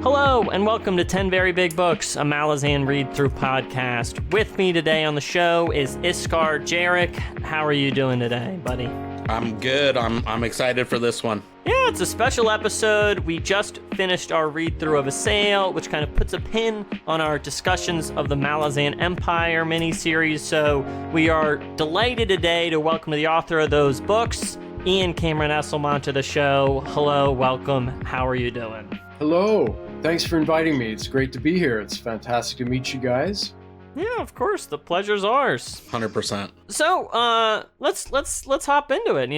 Hello, and welcome to 10 Very Big Books, a Malazan read-through podcast. With me today on the show is Iskar. Jarek, how are you doing today, buddy? I'm good. I'm excited for this one. Yeah, it's a special episode. We just finished our read-through of A Sail, which kind of puts a pin on our discussions of the Malazan Empire miniseries. So we are delighted today to welcome the author of those books, Ian Cameron Esslemont, to the show. Hello, welcome. How are you doing? Hello. Thanks for inviting me. It's great to be here. It's fantastic to meet you guys. Yeah, of course. The pleasure's ours. 100%. So, let's hop into it,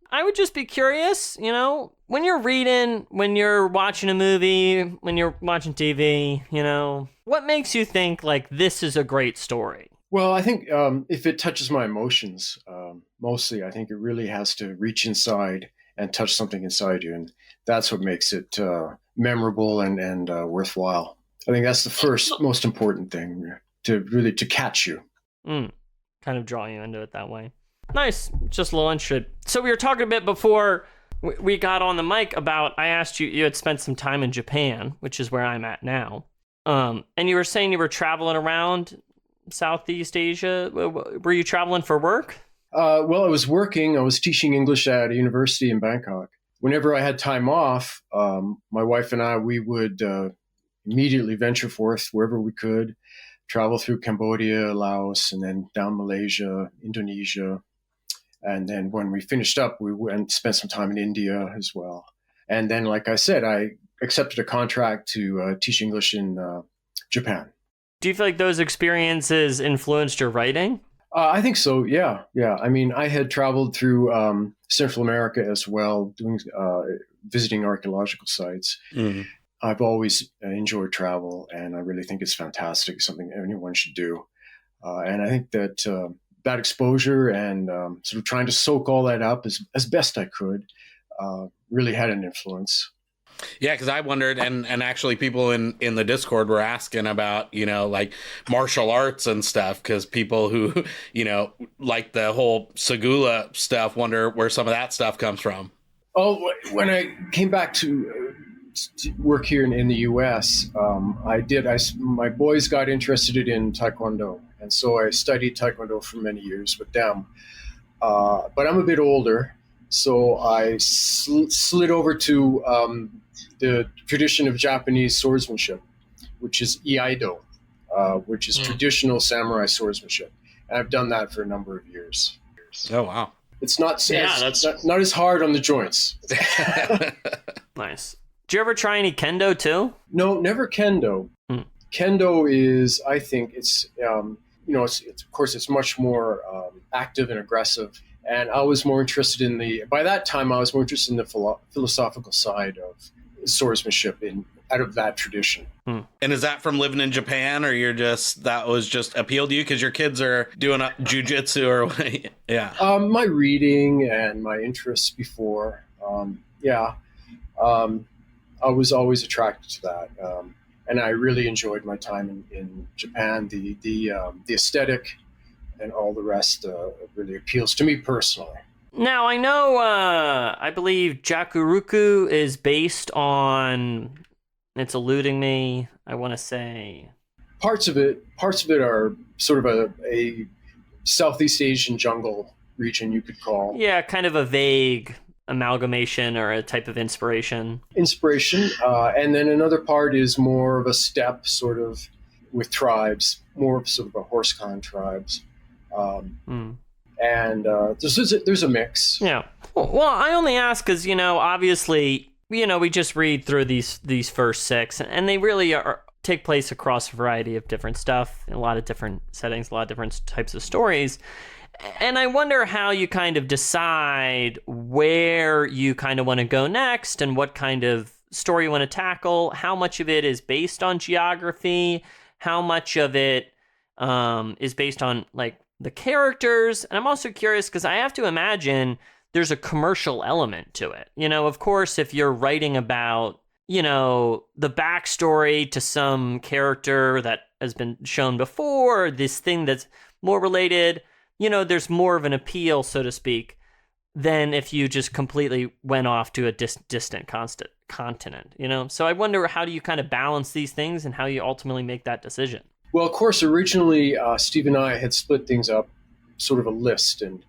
I would just be curious, when you're reading, when you're watching a movie, when you're watching TV, what makes you think, like, this is a great story? Well, I think if it touches my emotions, mostly, I think it really has to reach inside and touch something inside you. And that's what makes it memorable and worthwhile. I think that's the first most important thing, to catch you. Kind of draw you into it that way. Nice. Just a little interested. So we were talking a bit before we got on the mic about, I asked you had spent some time in Japan, which is where I'm at now. And you were saying you were traveling around Southeast Asia. Were you traveling for work? Well, I was working. I was teaching English at a university in Bangkok. Whenever I had time off, my wife and we would immediately venture forth wherever we could, travel through Cambodia, Laos, and then down Malaysia, Indonesia. And then when we finished up, we went and spent some time in India as well. And then, like I said, I accepted a contract to teach English in Japan. Do you feel like those experiences influenced your writing? I think so. Yeah. I mean, I had traveled through Central America as well, visiting archaeological sites. Mm-hmm. I've always enjoyed travel, and I really think it's fantastic, something anyone should do. And I think that that exposure and sort of trying to soak all that up as best I could really had an influence. Yeah, because I wondered, and actually people in the Discord were asking about, like martial arts and stuff, because people who, like the whole Segula stuff, wonder where some of that stuff comes from. Oh, when I came back to work here in the U.S., my boys got interested in Taekwondo, and so I studied Taekwondo for many years with them. But I'm a bit older, so I slid over to the tradition of Japanese swordsmanship, which is Iaido, which is traditional samurai swordsmanship. And I've done that for a number of years. Oh, wow. It's not not as hard on the joints. Nice. Did you ever try any kendo too? No, never kendo. Kendo is, I think, it's of course, it's much more active and aggressive. And I was more interested by that time, I was more interested in the philosophical side of swordsmanship out of that tradition. And is that from living in Japan, or that was just appealed to you because your kids are doing jujitsu or yeah? My reading and my interests before, I was always attracted to that, and I really enjoyed my time in Japan. The aesthetic and all the rest really appeals to me personally. Now, I know, I believe Jakuruku is based on, it's eluding me, I want to say. Parts of it are sort of a Southeast Asian jungle region, you could call. Yeah, kind of a vague amalgamation or a type of inspiration. And then another part is more of a steppe, sort of, with tribes, more of sort of a horse con tribes. And there's a mix. Yeah. Well, I only ask because, obviously, we just read through these first six, and they really take place across a variety of different stuff, in a lot of different settings, a lot of different types of stories. And I wonder how you kind of decide where you kind of want to go next and what kind of story you want to tackle. How much of it is based on geography? How much of it is based on, like, the characters? And I'm also curious because I have to imagine there's a commercial element to it. Of course, if you're writing about, the backstory to some character that has been shown before, this thing that's more related, there's more of an appeal, so to speak, than if you just completely went off to a distant continent, So I wonder, how do you kind of balance these things and how you ultimately make that decision? Well, of course, originally Steve and I had split things up, sort of a list, and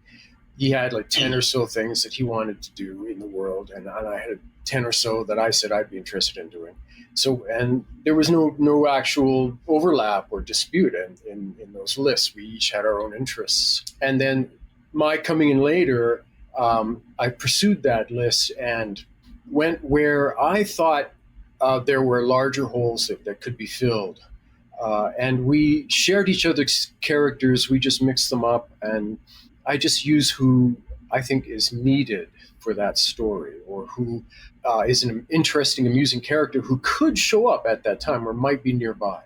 he had like 10 or so things that he wanted to do in the world, and I had 10 or so that I said I'd be interested in doing. So, and there was no actual overlap or dispute in those lists. We each had our own interests. And then my coming in later, I pursued that list and went where I thought there were larger holes that could be filled. And we shared each other's characters. We just mixed them up, and I just use who I think is needed for that story, or who is an interesting, amusing character who could show up at that time or might be nearby.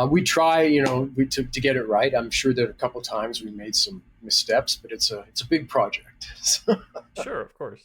We try, to get it right. I'm sure that a couple times we made some missteps, but it's a big project. Sure, of course.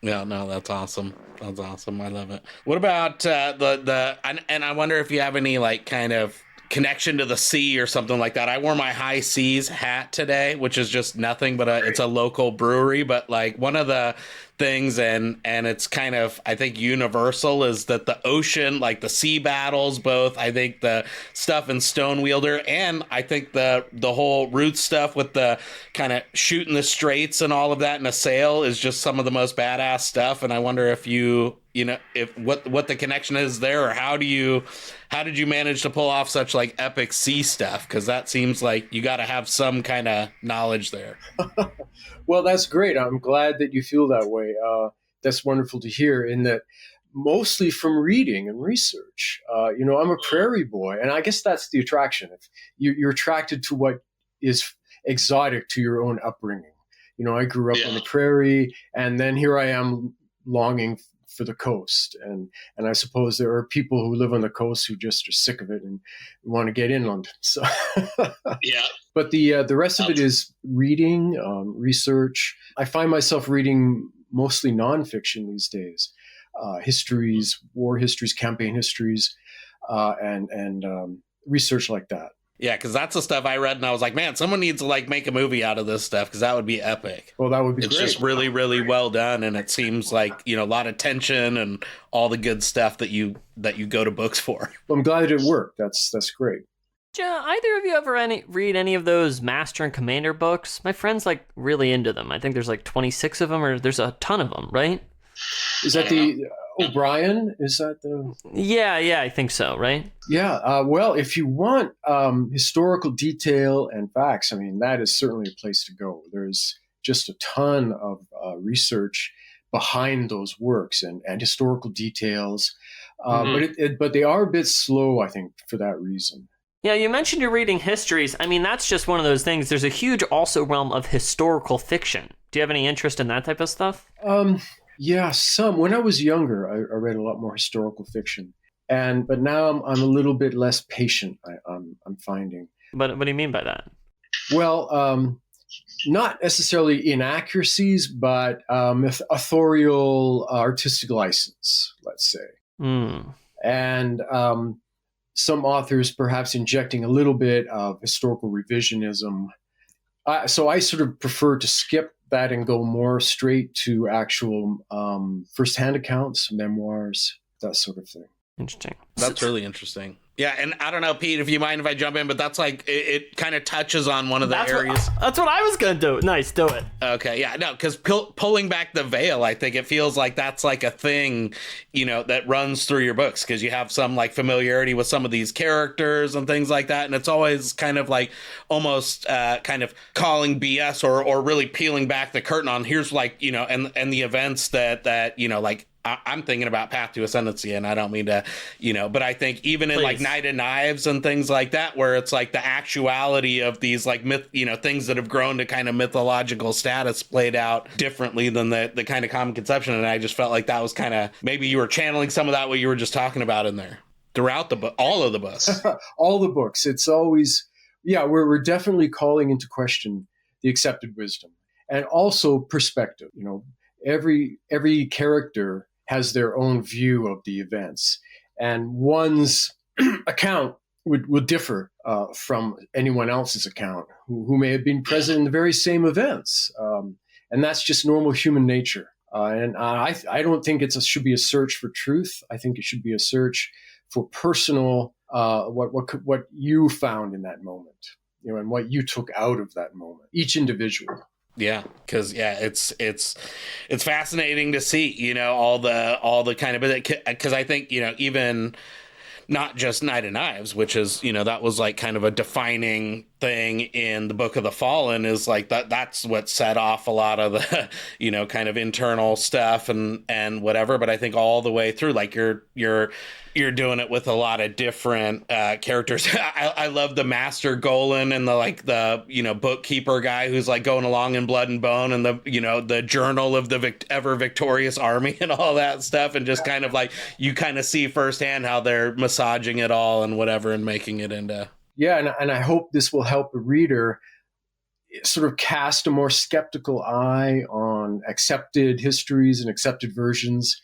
Yeah, no, that's awesome. That's awesome. I love it. What about and I wonder if you have any like kind of connection to the sea or something like that. I wore my High Seas hat today, which is just nothing but it's a local brewery, but like one of the things, and it's kind of, I think, universal, is that the ocean, like the sea battles, both, I think the stuff in Stonewielder, and I think the whole Roots stuff with the kind of shooting the straits and all of that in a sail is just some of the most badass stuff. And I wonder if if what the connection is there, or how did you manage to pull off such like epic sea stuff? Because that seems like you got to have some kind of knowledge there. Well, that's great. I'm glad that you feel that way. That's wonderful to hear, in that mostly from reading and research. I'm a prairie boy, and I guess that's the attraction. If you're attracted to what is exotic to your own upbringing. I grew up on the prairie, and then here I am longing for the coast. And I suppose there are people who live on the coast who just are sick of it and want to get inland. So yeah. But the rest of it is reading, research. I find myself reading mostly nonfiction these days, histories, war histories, campaign histories, and research like that. Yeah, because that's the stuff I read, and I was like, man, someone needs to like make a movie out of this stuff, because that would be epic. Well, that would be It's great. just really, really well done, and it seems like, a lot of tension and all the good stuff that you go to books for. Well, I'm glad it worked. That's great. Either of you ever read any of those Master and Commander books? My friend's like really into them. I think there's like 26 of them, or there's a ton of them, right? Is that the O'Brien? Is that the? Yeah, I think so, right? Yeah. Well, if you want historical detail and facts, I mean, that is certainly a place to go. There's just a ton of research behind those works and historical details, but they are a bit slow, I think, for that reason. Yeah, you mentioned you're reading histories. I mean, that's just one of those things. There's a huge also realm of historical fiction. Do you have any interest in that type of stuff? Yeah, some. When I was younger, I read a lot more historical fiction, but now I'm a little bit less patient. I'm finding. But what do you mean by that? Well, not necessarily inaccuracies, but authorial artistic license, let's say, and some authors perhaps injecting a little bit of historical revisionism. So I sort of prefer to skip that and go more straight to actual firsthand accounts, memoirs, that sort of thing. Interesting. That's really interesting. Yeah, and I don't know, Pete, if you mind if I jump in, but that's like, it kind of touches on one of the areas. That's what I was going to do. Nice, do it. Okay, yeah, no, because pulling back the veil, I think it feels like that's like a thing, that runs through your books, because you have some like familiarity with some of these characters and things like that, and it's always kind of like almost kind of calling BS or really peeling back the curtain on here's like, and the events that like, I'm thinking about Path to Ascendancy, and I don't mean to, but I think even in like Knight of Knives and things like that, where it's like the actuality of these like things that have grown to kind of mythological status played out differently than the kind of common conception. And I just felt like that was kind of, maybe you were channeling some of that, what you were just talking about in there throughout the book, all of the books. All the books. It's always, we're definitely calling into question the accepted wisdom and also perspective. Every character has their own view of the events, and one's account would differ from anyone else's account who may have been present in the very same events. And that's just normal human nature. And I don't think should be a search for truth. I think it should be a search for personal, what you found in that moment, and what you took out of that moment, each individual. Yeah, because it's fascinating to see, all the kind of, because I think, even not just Night of Knives, which is, that was like kind of a defining thing in the Book of the Fallen, is like that's what set off a lot of the, kind of internal stuff and whatever. But I think all the way through, like you're doing it with a lot of different characters. I love the Master Golan and the bookkeeper guy who's like going along in Blood and Bone, and the journal of the ever victorious army and all that stuff, and just kind of like you kind of see firsthand how they're massaging it all and whatever and making it into. Yeah, and I hope this will help the reader sort of cast a more skeptical eye on accepted histories and accepted versions,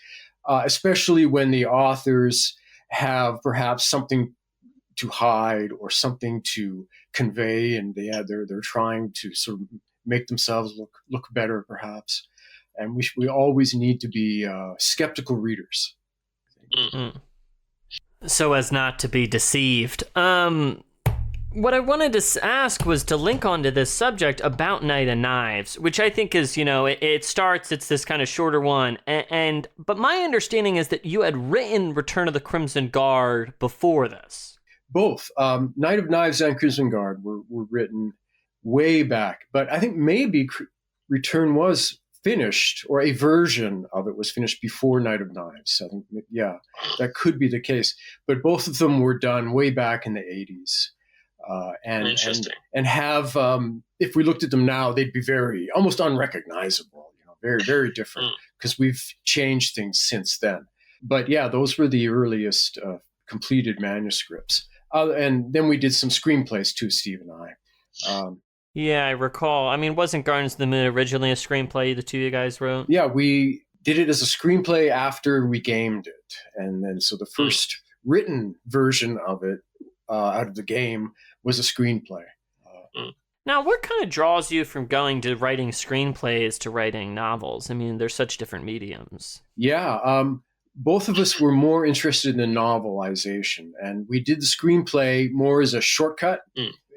especially when the authors have perhaps something to hide or something to convey, and they're trying to sort of make themselves look better, perhaps. And we always need to be skeptical readers. Mm-hmm. So as not to be deceived. What I wanted to ask was to link onto this subject about Night of Knives, which I think is, it's this kind of shorter one. But my understanding is that you had written Return of the Crimson Guard before this. Both. Night of Knives and Crimson Guard were written way back. But I think maybe Return was finished, or a version of it was finished before Night of Knives. I think, yeah, that could be the case. But both of them were done way back in the 80s. And have, if we looked at them now, they'd be very, almost unrecognizable, very, very different, because we've changed things since then. But yeah, those were the earliest completed manuscripts. And then we did some screenplays too, Steve and I. Yeah, I recall. I mean, wasn't Gardens of the Moon originally a screenplay the two of you guys wrote? Yeah, we did it as a screenplay after we gamed it. And then so the first written version of it out of the game was a screenplay. Now, what kind of draws you from going to writing screenplays to writing novels? I mean, they're such different mediums. Yeah, both of us were more interested in the novelization, and we did the screenplay more as a shortcut,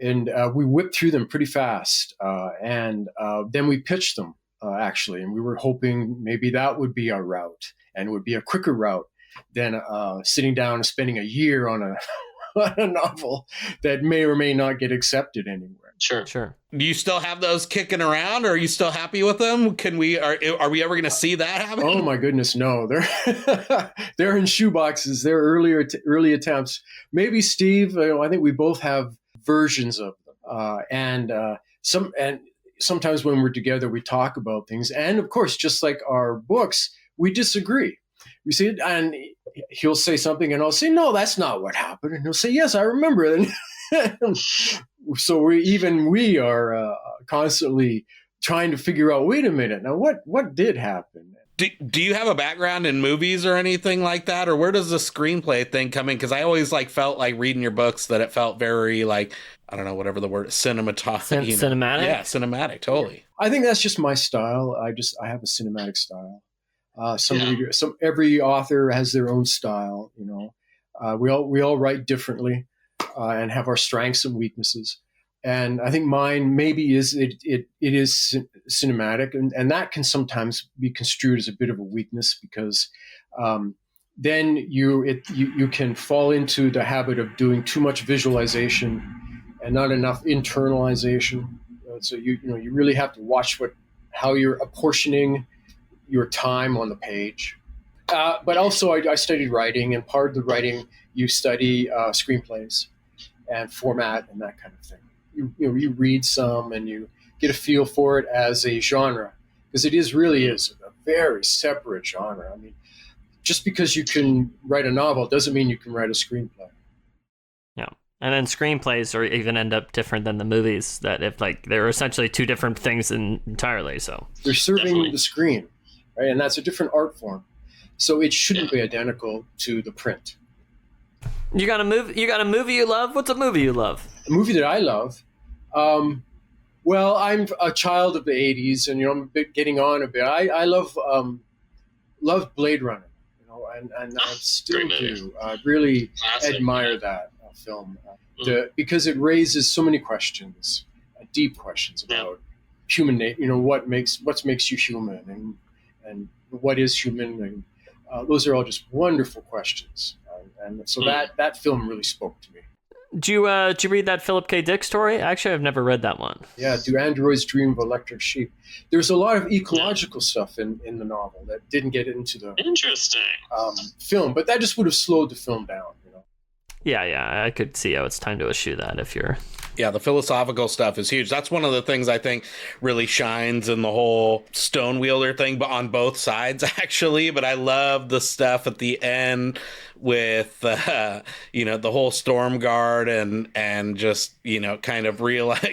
and we whipped through them pretty fast, and then we pitched them, actually, and we were hoping maybe that would be our route, and it would be a quicker route than sitting down and spending a year on a novel that may or may not get accepted anywhere. Sure. Do you still have those kicking around? Or are you still happy with them? Are we ever going to see that happen? Oh my goodness, no. They're in shoeboxes. They're early attempts. Maybe Steve. I think we both have versions of them. And sometimes when we're together, we talk about things. And of course, just like our books, we disagree. We see it, and he'll say something, and I'll say, "No, that's not what happened." And he'll say, "Yes, I remember it." So we are constantly trying to figure out. Wait a minute, now what did happen? Do you have a background in movies or anything like that, or where does the screenplay thing come in? Because I always felt like reading your books that it felt very I don't know, whatever the word, cinematography. Cinematic. Yeah, cinematic, totally. I think that's just my style. I have a cinematic style. Every author has their own style, we all write differently, and have our strengths and weaknesses. And I think mine maybe is it is cinematic, and that can sometimes be construed as a bit of a weakness, because then you can fall into the habit of doing too much visualization and not enough internalization. So you really have to watch how you're apportioning your time on the page. But also I studied writing, and part of the writing you study screenplays and format and that kind of thing. You read some and you get a feel for it as a genre, because it really is a very separate genre. I mean, just because you can write a novel doesn't mean you can write a screenplay. Yeah. And then screenplays or even end up different than the movies, that if they're essentially two different things entirely. So they're serving the screen. Right? And that's a different art form. So it shouldn't be identical to the print. You got a movie you love? What's a movie you love? A movie that I love. Well, I'm a child of the '80s, and I'm getting on a bit. I love Blade Runner, and I still do. I really admire that film because it raises so many questions, deep questions about human nature. What makes you human, and what is human, and those are all just wonderful questions. And so that film really spoke to me. Did you read that Philip K. Dick story? Actually, I've never read that one. Yeah, Do Androids Dream of Electric Sheep? There's a lot of ecological stuff in the novel that didn't get into the film, but that just would have slowed the film down. Yeah, I could see how it's time to eschew that if you're... Yeah, the philosophical stuff is huge. That's one of the things I think really shines in the whole stone wielder thing, but on both sides, actually. But I love the stuff at the end with, the whole storm guard and just, kind of realize,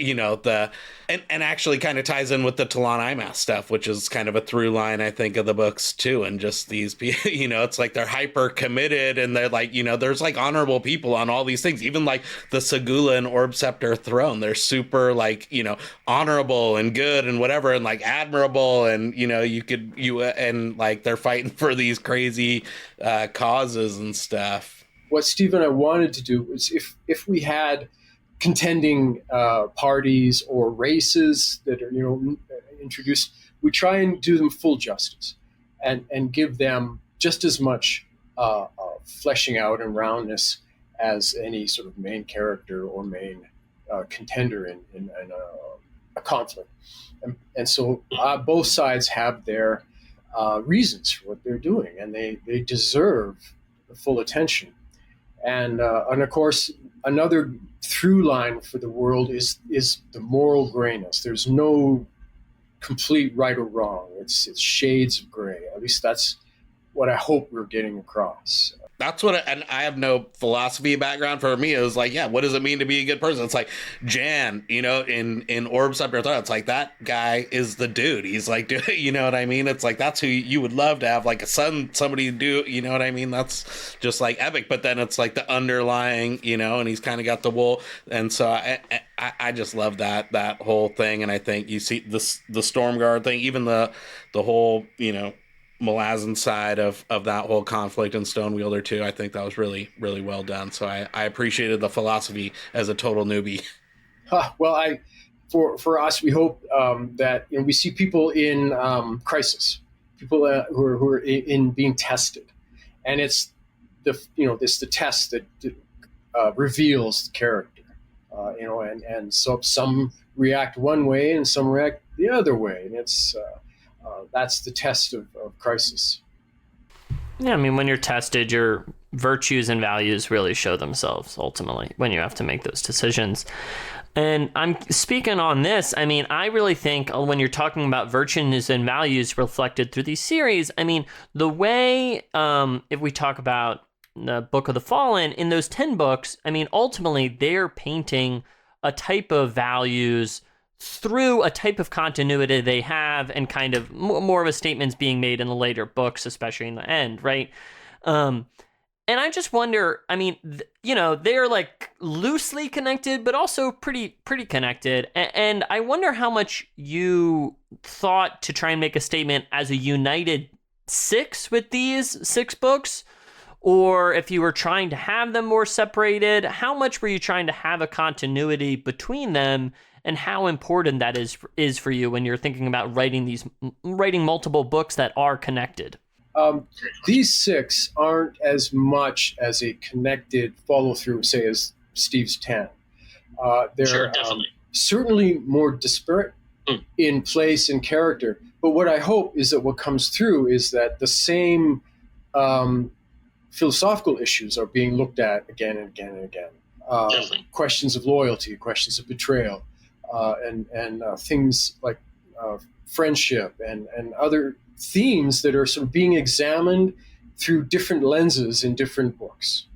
and actually kind of ties in with the Talon Imath stuff, which is kind of a through line, I think, of the books, too. And just these people, it's like they're hyper committed and they're like, there's like honorable people on all these things, even like the Segula and Orb Scepter throne. They're super like, honorable and good and whatever and like admirable. And, and like they're fighting for these crazy causes and stuff. What Steve and I wanted to do was if we had contending parties or races that are introduced, we try and do them full justice and give them just as much fleshing out and roundness as any sort of main character or main contender in a conflict. And so both sides have their reasons for what they're doing, and they deserve the full attention. And of course, another through line for the world is the moral grayness. There's no complete right or wrong. It's shades of gray. At least that's what I hope we're getting across. That's what, and I have no philosophy background. For me, it was like, what does it mean to be a good person? It's like Jan, in Orb Scepter Throne, it's like that guy is the dude. He's like, you know what I mean? It's like, that's who you would love to have like a son, somebody do, you know what I mean? That's just like epic. But then it's like the underlying, and he's kind of got the wool. And so I just love that whole thing. And I think you see the Stormguard thing, even the whole, Malazan side of that whole conflict in Stonewielder too. I think that was really, really well done. So I appreciated the philosophy as a total newbie. Well, for us, we hope that we see people in crisis, people who are in being tested, and it's the test that reveals the character. And so some react one way and some react the other way, and it's. That's the test of crisis. Yeah, I mean, when you're tested, your virtues and values really show themselves ultimately when you have to make those decisions. And I'm speaking on this. I mean, I really think when you're talking about virtues and values reflected through these series, I mean, the way, if we talk about the Book of the Fallen, in those 10 books, I mean, ultimately, they're painting a type of values through a type of continuity they have, and kind of more of a statements being made in the later books, especially in the end, right? And I just wonder, I mean, they're like loosely connected, but also pretty connected. And I wonder how much you thought to try and make a statement as a united 6 with these 6 books, or if you were trying to have them more separated. How much were you trying to have a continuity between them? And how important that is for you when you're thinking about writing multiple books that are connected? These 6 aren't as much as a connected follow-through, say, as Steve's 10. They're sure, definitely. Certainly more disparate in place and character. But what I hope is that what comes through is that the same philosophical issues are being looked at again and again and again. Questions of loyalty, questions of betrayal. And things like friendship and other themes that are sort of being examined through different lenses in different books.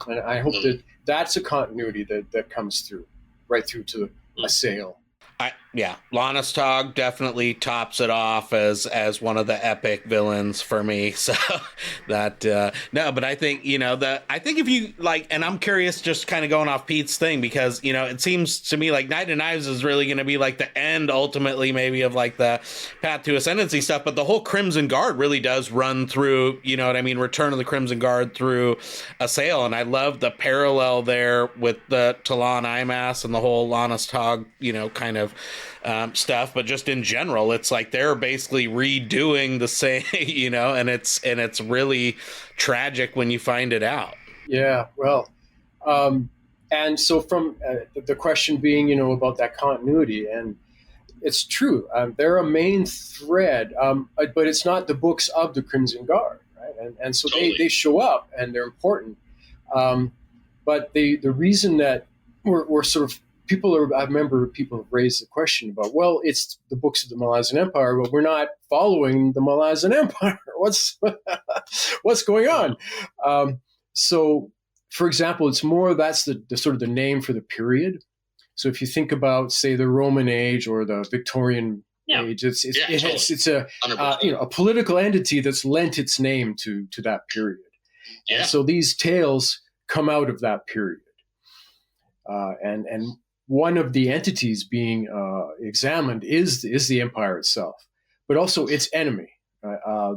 And I hope that that's a continuity that comes through, right through to a sale. Lanastog definitely tops it off as one of the epic villains for me. So that no, but I think I think if you like, and I'm curious, just kind of going off Pete's thing, because it seems to me like Knight of Knives is really going to be like the end ultimately, maybe, of like the Path to Ascendancy stuff. But the whole Crimson Guard really does run through, what I mean, Return of the Crimson Guard through Assail, and I love the parallel there with the Talon Imas and the whole Lanastog, kind of stuff. But just in general, it's like they're basically redoing the same, and it's really tragic when you find it out. Yeah, well, and so from the question being, about that continuity, and it's true. They're a main thread, but it's not the books of the Crimson Guard, right? And so Totally. they show up and they're important. But the reason that we're sort of I remember people have raised the question about, well, it's the books of the Malazan Empire, but we're not following the Malazan Empire. What's going on? So, for example, it's more, that's the sort of the name for the period. So if you think about, say, the Roman age or the Victorian age, it's a political entity that's lent its name to that period. Yeah. And so these tales come out of that period, and one of the entities being examined is the empire itself, but also its enemy.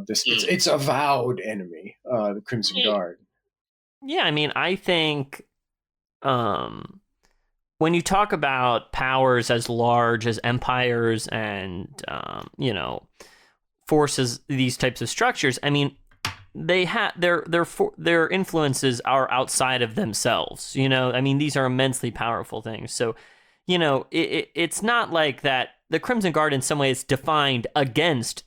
It's avowed enemy, the Crimson Guard. Yeah, I mean, I think when you talk about powers as large as empires and forces, these types of structures, I mean, they have their influences are outside of themselves. I mean, these are immensely powerful things. So, it's not like that. The Crimson Guard, in some ways, defined against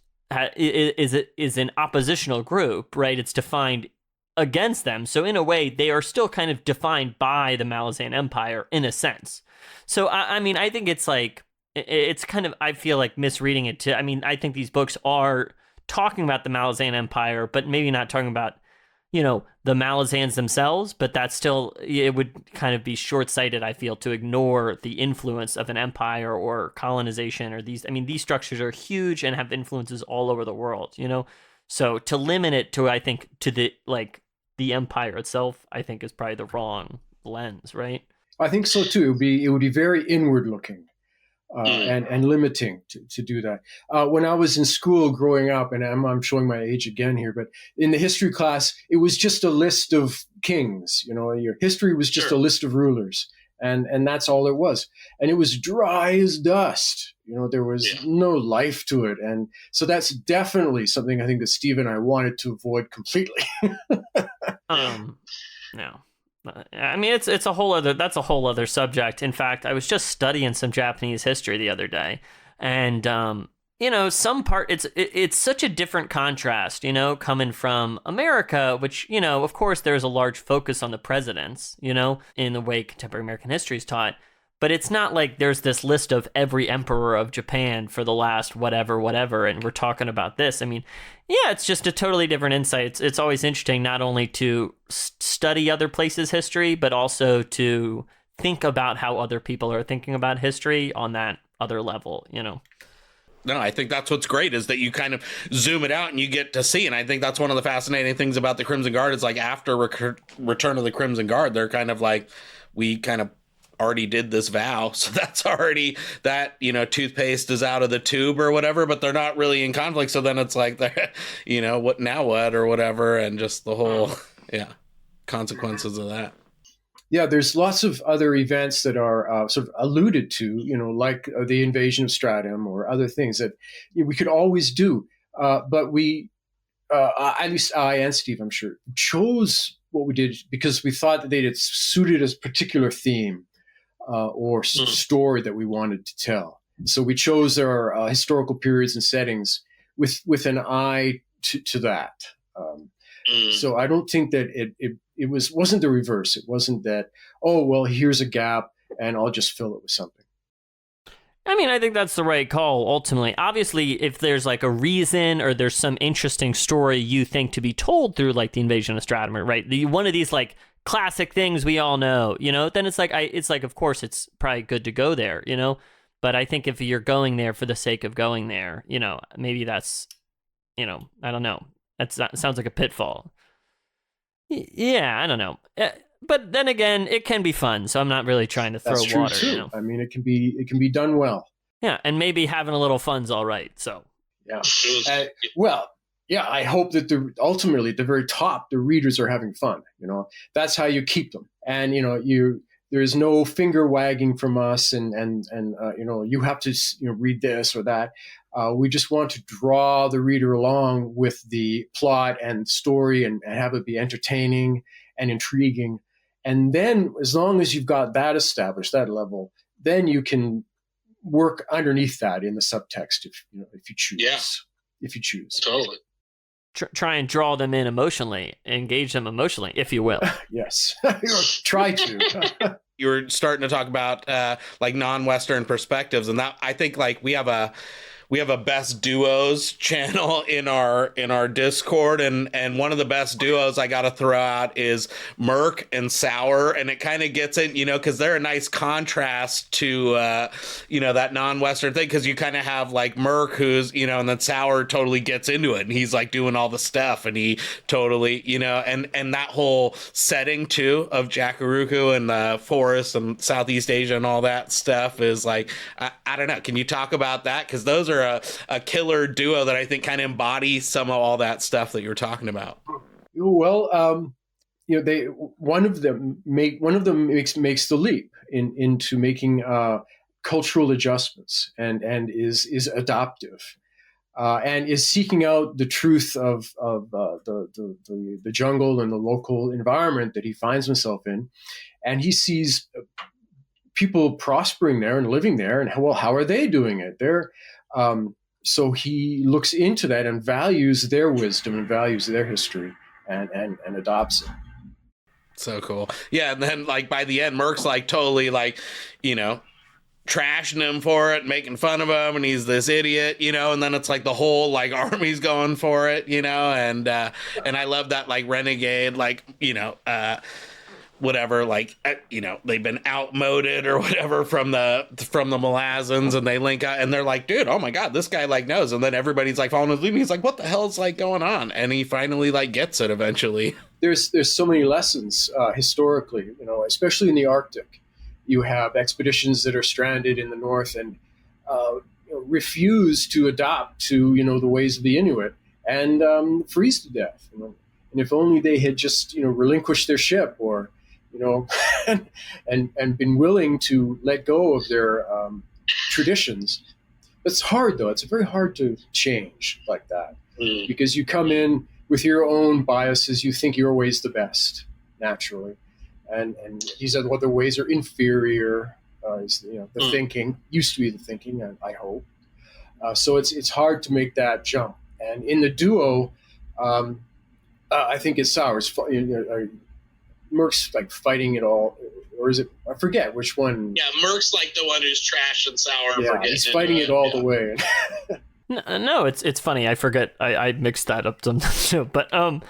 is an oppositional group, right? It's defined against them. So in a way, they are still kind of defined by the Malazan Empire in a sense. So I mean, I think it's like it's kind of, I feel like misreading it too. I mean, I think these books are talking about the Malazan Empire, but maybe not talking about, the Malazans themselves, but that's still, it would kind of be short-sighted, I feel, to ignore the influence of an empire or colonization or these structures are huge and have influences all over the world, So to limit it to, I think, to the empire itself, I think is probably the wrong lens, right? I think so too. It would be very inward looking. And limiting to do that. When I was in school growing up, and I'm showing my age again here, but in the history class, it was just a list of kings. Your history was just a list of rulers, and that's all it was. And it was dry as dust. There was no life to it, and so that's definitely something I think that Steve and I wanted to avoid completely. No. I mean, that's a whole other subject. In fact, I was just studying some Japanese history the other day, and some part it's such a different contrast, coming from America, which of course there's a large focus on the presidents, in the way contemporary American history is taught. But it's not like there's this list of every emperor of Japan for the last whatever, and we're talking about this. I mean, yeah, it's just a totally different insight. It's always interesting not only to study other places' history, but also to think about how other people are thinking about history on that other level, No, I think that's what's great, is that you kind of zoom it out and you get to see. And I think that's one of the fascinating things about the Crimson Guard is like after Return of the Crimson Guard, they're kind of like, we kind of already did this vow, so that's already that toothpaste is out of the tube or whatever, but they're not really in conflict, so then it's like they're what or whatever, and just the whole consequences of that. There's lots of other events that are sort of alluded to, like the invasion of Stratum or other things that we could always do, but we at least I and Steve, I'm sure, chose what we did because we thought that it suited a particular theme or story that we wanted to tell. So we chose our historical periods and settings with an eye to that. So I don't think that it wasn't the reverse. It wasn't that, oh, well, here's a gap and I'll just fill it with something. I mean, I think that's the right call, ultimately. Obviously, if there's like a reason or there's some interesting story you think to be told through like the invasion of Stratum, right? One of these like classic things we all know, then it's like, of course, it's probably good to go there, But I think if you're going there for the sake of going there, maybe that's, I don't know. That sounds like a pitfall. Yeah, I don't know. But then again, it can be fun, so I'm not really trying to throw That's true water. too. I mean, it can be done well. Yeah, and maybe having a little fun's all right. So yeah, I hope that ultimately at the very top, the readers are having fun. That's how you keep them. And there's no finger wagging from us, and you have to read this or that. We just want to draw the reader along with the plot and story, and have it be entertaining and intriguing. And then, as long as you've got that established, that level, then you can work underneath that in the subtext, if you choose. Yeah. If you choose. Totally. Try and draw them in emotionally, engage them emotionally, if you will. Yes. Try to. You were starting to talk about like non-Western perspectives, and that I think like we have a best duos channel in our Discord, and one of the best duos I got to throw out is Merc and Sour, and it kind of gets in, because they're a nice contrast to that non-Western thing, because you kind of have like Merc who's and then Sour totally gets into it, and he's like doing all the stuff, and he totally and that whole setting too of Jacuruku and the forest and Southeast Asia and all that stuff is like I don't know. Can you talk about that? Because those are a killer duo that I think kind of embody some of all that stuff that you're talking about. Well, one of them makes the leap into making cultural adjustments and is adoptive and is seeking out the truth of the jungle and the local environment that he finds himself in, and he sees people prospering there and living there, and how are they doing it? So he looks into that and values their wisdom and values their history and adopts it. So cool. Yeah, and then like by the end, Merc's like totally like, trashing him for it, making fun of him, and he's this idiot, and then it's like the whole like army's going for it, and I love that like renegade, like, whatever, like, they've been outmoded or whatever from the Malazans, and they link out and they're like, dude, oh my God, this guy like knows. And then everybody's like following his lead. He's like, what the hell is like going on? And he finally like gets it eventually. There's so many lessons historically, especially in the Arctic. You have expeditions that are stranded in the north and refuse to adapt to, the ways of the Inuit and freeze to death. And if only they had just, relinquished their ship or, and been willing to let go of their traditions. It's hard, though. It's very hard to change like that because you come in with your own biases. You think your way's the best, naturally. And these other ways are inferior. The thinking used to be the thinking, I hope. So it's hard to make that jump. And in the duo, I think it's Sour's. Merc's like fighting it all, or is it? I forget which one. Yeah, Merc's like the one who's trash and Sour. Yeah, he's fighting it all the way. No, it's funny. I forget. I mixed that up sometimes too. But no,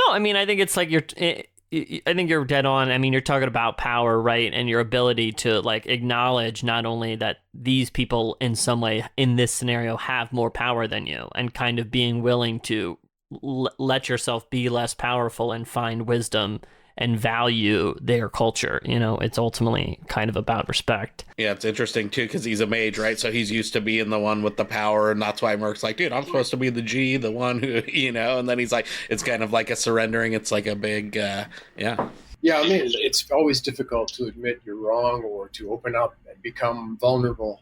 I mean, I think it's like I think you're dead on. I mean, you're talking about power, right? And your ability to like acknowledge not only that these people in some way in this scenario have more power than you, and kind of being willing to let yourself be less powerful and find wisdom and value their culture. It's ultimately kind of about respect. Yeah, it's interesting too because he's a mage, right? So he's used to being the one with the power, and that's why Merc's like, dude, I'm supposed to be the G, the one who, and then he's like, it's kind of like a surrendering. It's like a big, yeah. Yeah, I mean, it's always difficult to admit you're wrong or to open up and become vulnerable.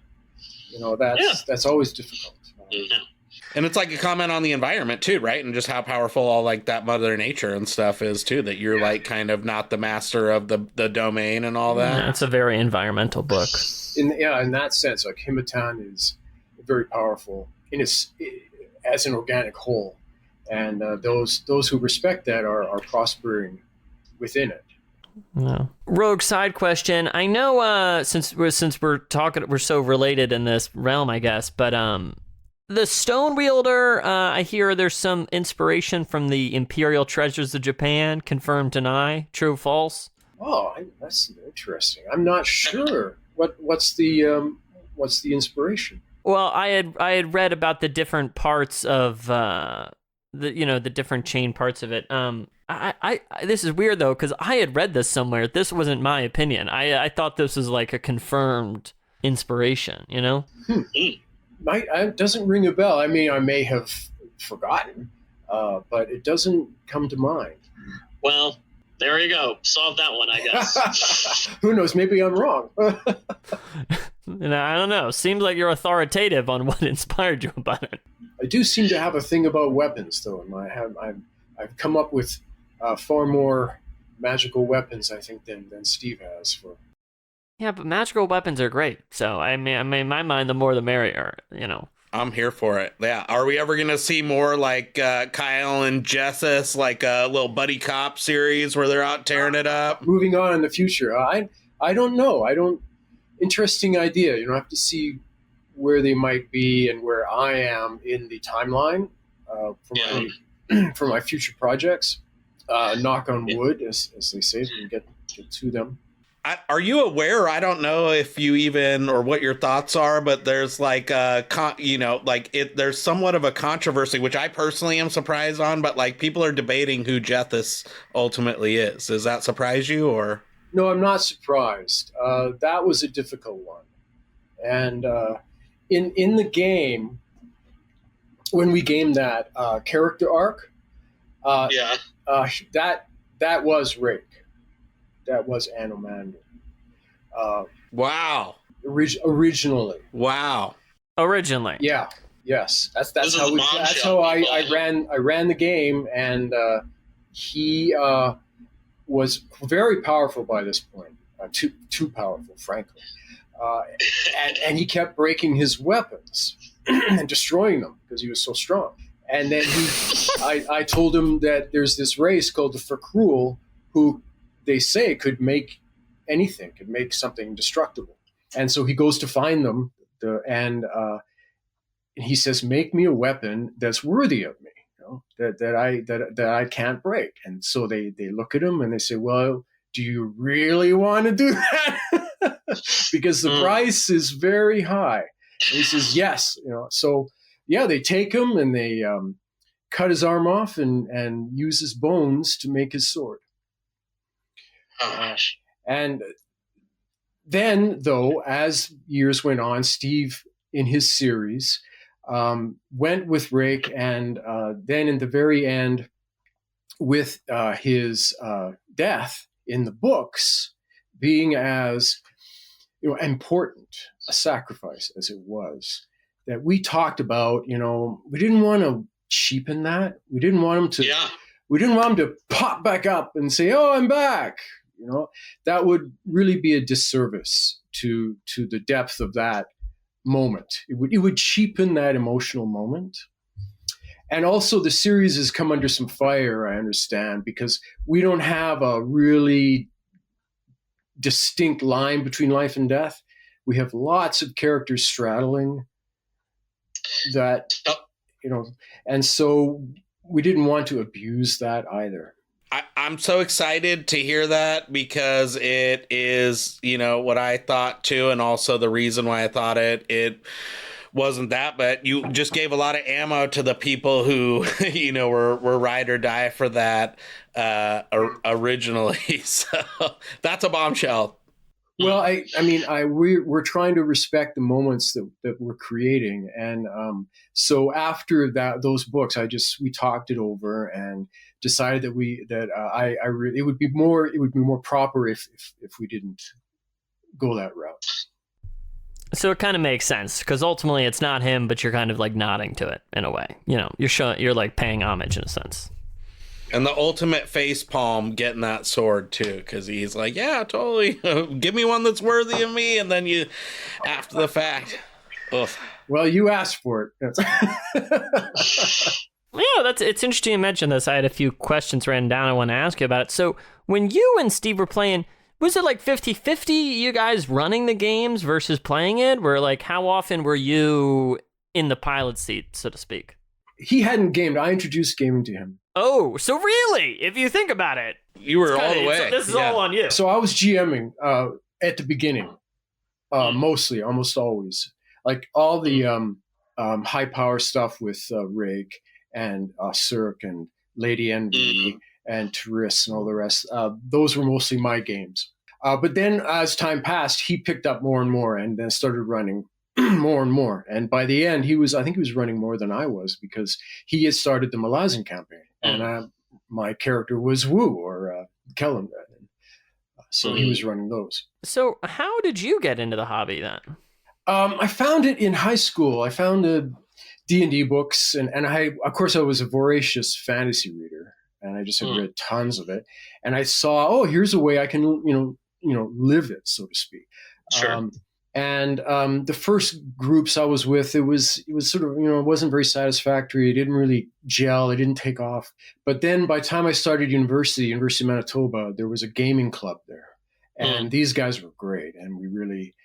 That's always difficult. And it's like a comment on the environment too, right? And just how powerful all like that Mother Nature and stuff is too, that you're like kind of not the master of the domain and all that. Yeah, it's a very environmental book. In that sense, like Himatan is very powerful as an organic whole. And those who respect that are prospering within it. No. Rogue side question. I know since we're talking, we're so related in this realm, I guess, but the Stone Wielder, I hear there's some inspiration from the Imperial Treasures of Japan. Confirm, deny, true, false? Oh, that's interesting. I'm not sure. What's the what's the inspiration? Well, I had read about the different parts of the different chain parts of it. I this is weird though, because I had read this somewhere. This wasn't my opinion. I thought this was like a confirmed inspiration. It doesn't ring a bell. I mean, I may have forgotten, but it doesn't come to mind. Well, there you go. Solve that one, I guess. Who knows? Maybe I'm wrong. I don't know. Seems like you're authoritative on what inspired you about it. I do seem to have a thing about weapons, though. I've come up with far more magical weapons, I think, than Steve has. Yeah, but magical weapons are great. So I mean, in my mind, the more the merrier. I'm here for it. Yeah. Are we ever going to see more like Kyle and Jessus, like a little buddy cop series where they're out tearing it up? Moving on in the future, I don't know. Interesting idea. You have to see where they might be and where I am in the timeline for my future projects. Knock on wood, as they say, as we get to them. Are you aware? I don't know if you even or what your thoughts are, but there's like there's somewhat of a controversy, which I personally am surprised on. But like people are debating who Jessus ultimately is. Does that surprise you or? No, I'm not surprised. That was a difficult one, and in the game, when we gamed that character arc, that was Rick. That was Anomander. Wow. Originally. Wow. Originally. Yeah. Yes. That's how I ran the game, and he was very powerful by this point. Too powerful, frankly. And he kept breaking his weapons and destroying them because he was so strong. And then I told him that there's this race called the Fakruul who they say could make anything, could make something destructible. And so he goes to find them, and he says, "Make me a weapon that's worthy of me, that I can't break." And so they look at him and they say, "Well, do you really want to do that?" Because the price is very high. And he says, "Yes." So yeah, they take him and they cut his arm off and use his bones to make his sword. And then, though, as years went on, Steve, in his series, went with Rick, and then in the very end, with his death in the books, being as important a sacrifice as it was, that we talked about, we didn't want to cheapen that. We didn't want him to. Yeah. We didn't want him to pop back up and say, "Oh, I'm back." That would really be a disservice to the depth of that moment. It would cheapen that emotional moment. And also the series has come under some fire, I understand, because we don't have a really distinct line between life and death. We have lots of characters straddling that, and so we didn't want to abuse that either. I'm so excited to hear that because it is, what I thought too, and also the reason why I thought it wasn't that, but you just gave a lot of ammo to the people who, were ride or die for that originally. So that's a bombshell. Well, we're trying to respect the moments that we're creating, and so after those books, we talked it over and decided that it would be more proper if we didn't go that route. So it kind of makes sense because ultimately it's not him, but you're kind of like nodding to it in a way. You're like paying homage in a sense. And the ultimate face palm getting that sword too, because he's like, "Yeah, totally. Give me one that's worthy of me." And then you, after the fact, oof. Well, you asked for it. Yeah, it's interesting you mention this. I had a few questions written down I want to ask you about it. So when you and Steve were playing, was it like 50-50 you guys running the games versus playing it? Where like how often were you in the pilot seat, so to speak? He hadn't gamed. I introduced gaming to him. Oh, so really, if you think about it, you were all the way. This is all on you. So I was GMing at the beginning. Mostly, almost always. Like all the high power stuff with Rig and Cirque and Lady Envy and Tourists and all the rest. Those were mostly my games. But then as time passed, he picked up more and more and then started running more and more. And by the end, I think he was running more than I was because he had started the Malazan campaign. And my character was Wu or Kellen. So he was running those. So how did you get into the hobby then? I found it in high school. I found D&D books, and I was a voracious fantasy reader, and I just had read tons of it. And I saw, here's a way I can, live it, so to speak. Sure. The first groups I was with, it was sort of, it wasn't very satisfactory. It didn't really gel. It didn't take off. But then by the time I started University of Manitoba, there was a gaming club there. And these guys were great. And we really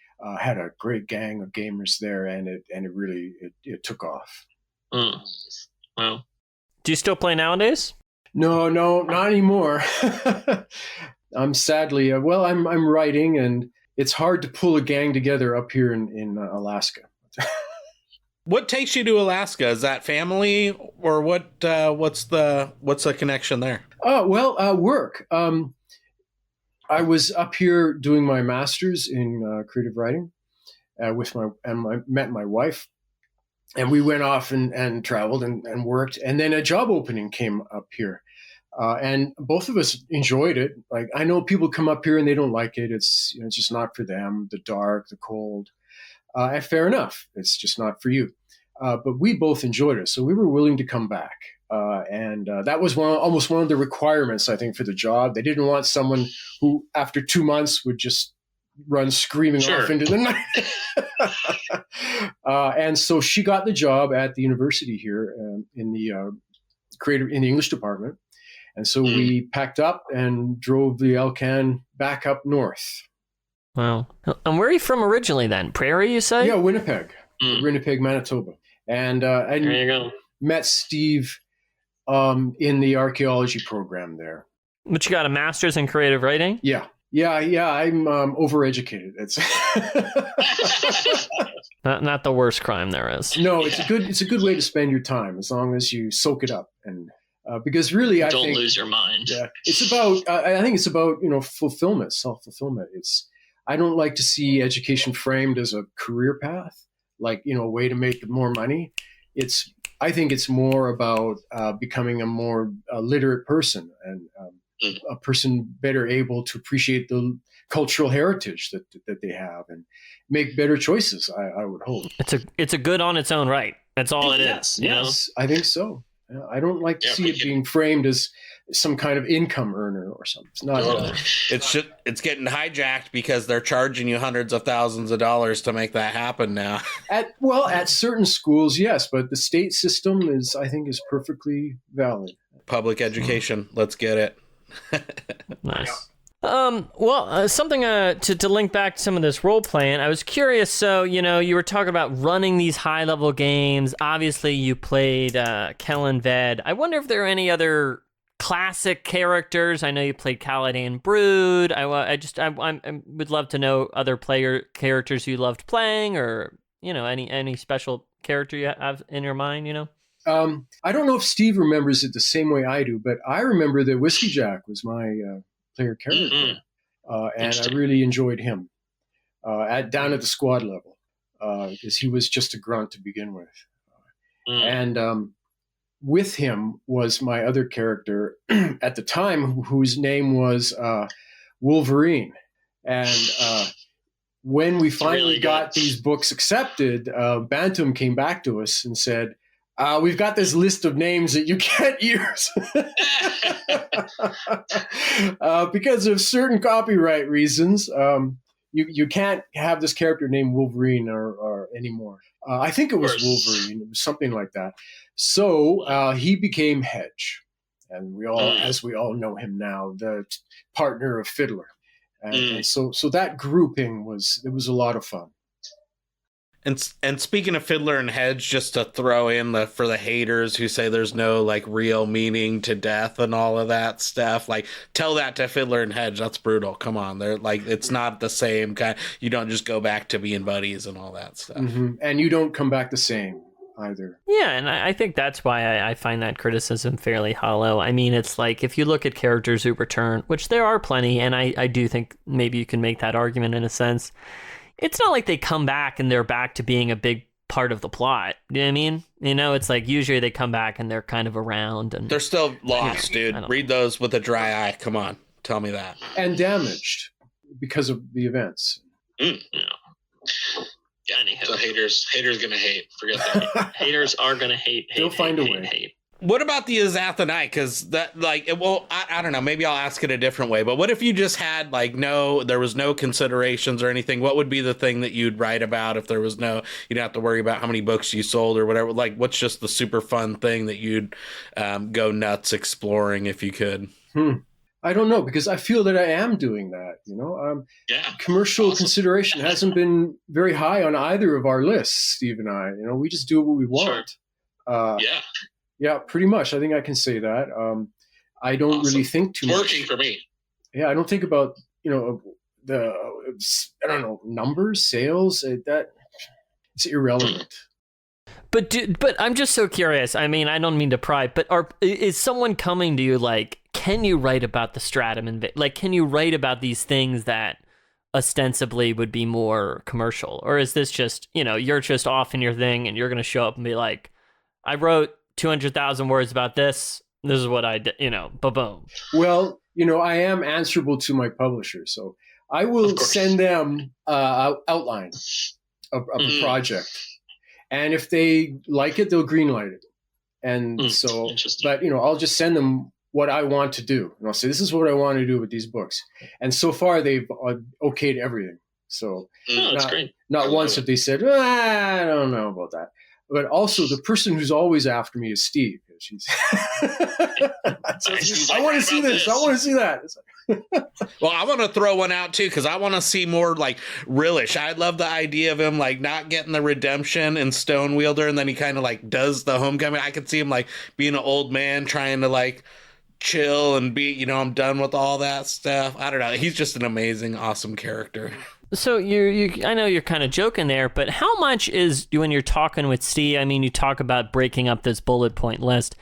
had a great gang of gamers there. And it really took off. Wow. Do you still play nowadays? No, not anymore. I'm sadly, I'm writing, and it's hard to pull a gang together up here in Alaska. What takes you to Alaska? Is that family, or what? What's the connection there? Work. I was up here doing my master's in creative writing I met my wife, and we went off and traveled and worked, and then a job opening came up here. And both of us enjoyed it. Like, I know people come up here and they don't like it. It's it's just not for them. The dark, the cold. And fair enough. It's just not for you. But we both enjoyed it, so we were willing to come back. And that was almost one of the requirements, I think, for the job. They didn't want someone who, after 2 months, would just run screaming off into the night. And so she got the job at the university here in the English department. And so we packed up and drove the Elcan back up north. Wow. And where are you from originally then? Prairie, you say? Yeah, Winnipeg, Manitoba. And I there you go. met Steve in the archaeology program there. But you got a master's in creative writing? Yeah. I'm overeducated. It's not the worst crime there is. No, it's a good way to spend your time as long as you soak it up. And because really, I think don't lose your mind. Yeah, it's about. I think it's about fulfillment, self-fulfillment. I don't like to see education framed as a career path, like a way to make more money. I think it's more about becoming a more literate person and a person better able to appreciate the cultural heritage that they have and make better choices. I would hope it's a good on its own right. That's all it is. Yes, I think so. I don't like to see it being framed as some kind of income earner or something. It's not. It's getting hijacked because they're charging you hundreds of thousands of dollars to make that happen now. At certain schools, yes, but the state system is perfectly valid. Public education, let's get it. Nice. Something to link back to some of this role playing. I was curious. So, you were talking about running these high level games. Obviously, you played Kellen Ved. I wonder if there are any other classic characters. I know you played Caladan Brood. I would love to know other characters you loved playing, or any special character you have in your mind. I don't know if Steve remembers it the same way I do, but I remember that Whiskey Jack was my player character, and I really enjoyed him down at the squad level because he was just a grunt to begin with. And with him was my other character at the time, whose name was Wolverine. And when we finally got these books accepted, Bantam came back to us and said, we've got this list of names that you can't use because of certain copyright reasons. You can't have this character named Wolverine or anymore. I think it was Wolverine. It was something like that. So he became Hedge, and as we all know him now, the partner of Fiddler. And so that grouping was a lot of fun. And speaking of Fiddler and Hedge, just to throw in for the haters who say there's no like real meaning to death and all of that stuff, like tell that to Fiddler and Hedge. That's brutal. Come on, they're like, it's not the same kind. You don't just go back to being buddies and all that stuff. Mm-hmm. And you don't come back the same either. Yeah, and I think that's why I find that criticism fairly hollow. I mean, it's like if you look at characters who return, which there are plenty, and I do think maybe you can make that argument in a sense. It's not like they come back and they're back to being a big part of the plot. You know what I mean? You know, it's like usually they come back and they're kind of around. And they're still lost, dude. Read those with a dry eye. Come on. Tell me that. And damaged because of the events. Yeah. Anyhow, so haters gonna hate. Forget that. Haters are gonna hate. They'll find a way. Hate. What about the Azathanite? Because that, like, well, I don't know. Maybe I'll ask it a different way. But what if you just had, like, there was no considerations or anything? What would be the thing that you'd write about if there was you don't have to worry about how many books you sold or whatever? Like, what's just the super fun thing that you'd go nuts exploring if you could? I don't know, because I feel that I am doing that. You know, commercial consideration hasn't been very high on either of our lists, Steve and I. You know, we just do what we want. Sure. Yeah, pretty much. I think I can say that. I don't really think too much. Working for me. Yeah, I don't think about, numbers, sales. That it's irrelevant. But I'm just so curious. I mean, I don't mean to pry, but is someone coming to you like, can you write about the Stratum like, can you write about these things that ostensibly would be more commercial, or is this just you're just off in your thing and you're going to show up and be like, I wrote 200,000 words about this. This is what I did, ba-boom. Well, I am answerable to my publisher, so I will send them outline of the project. And if they like it, they'll greenlight it. And so, but, I'll just send them what I want to do. And I'll say, this is what I want to do with these books. And so far, they've okayed everything. So that's great. Not once have they said, I don't know about that. But also, the person who's always after me is Steve. She's I want to see this. I want to see that. Well, I want to throw one out too, because I want to see more like Rillish. I love the idea of him like not getting the redemption in Stonewielder, and then he kind of like does the homecoming. I could see him like being an old man trying to like chill and be, I'm done with all that stuff. I don't know. He's just an amazing, awesome character. So I know you're kind of joking there, but how much is, when you're talking with Steve, I mean, you talk about breaking up this bullet point list.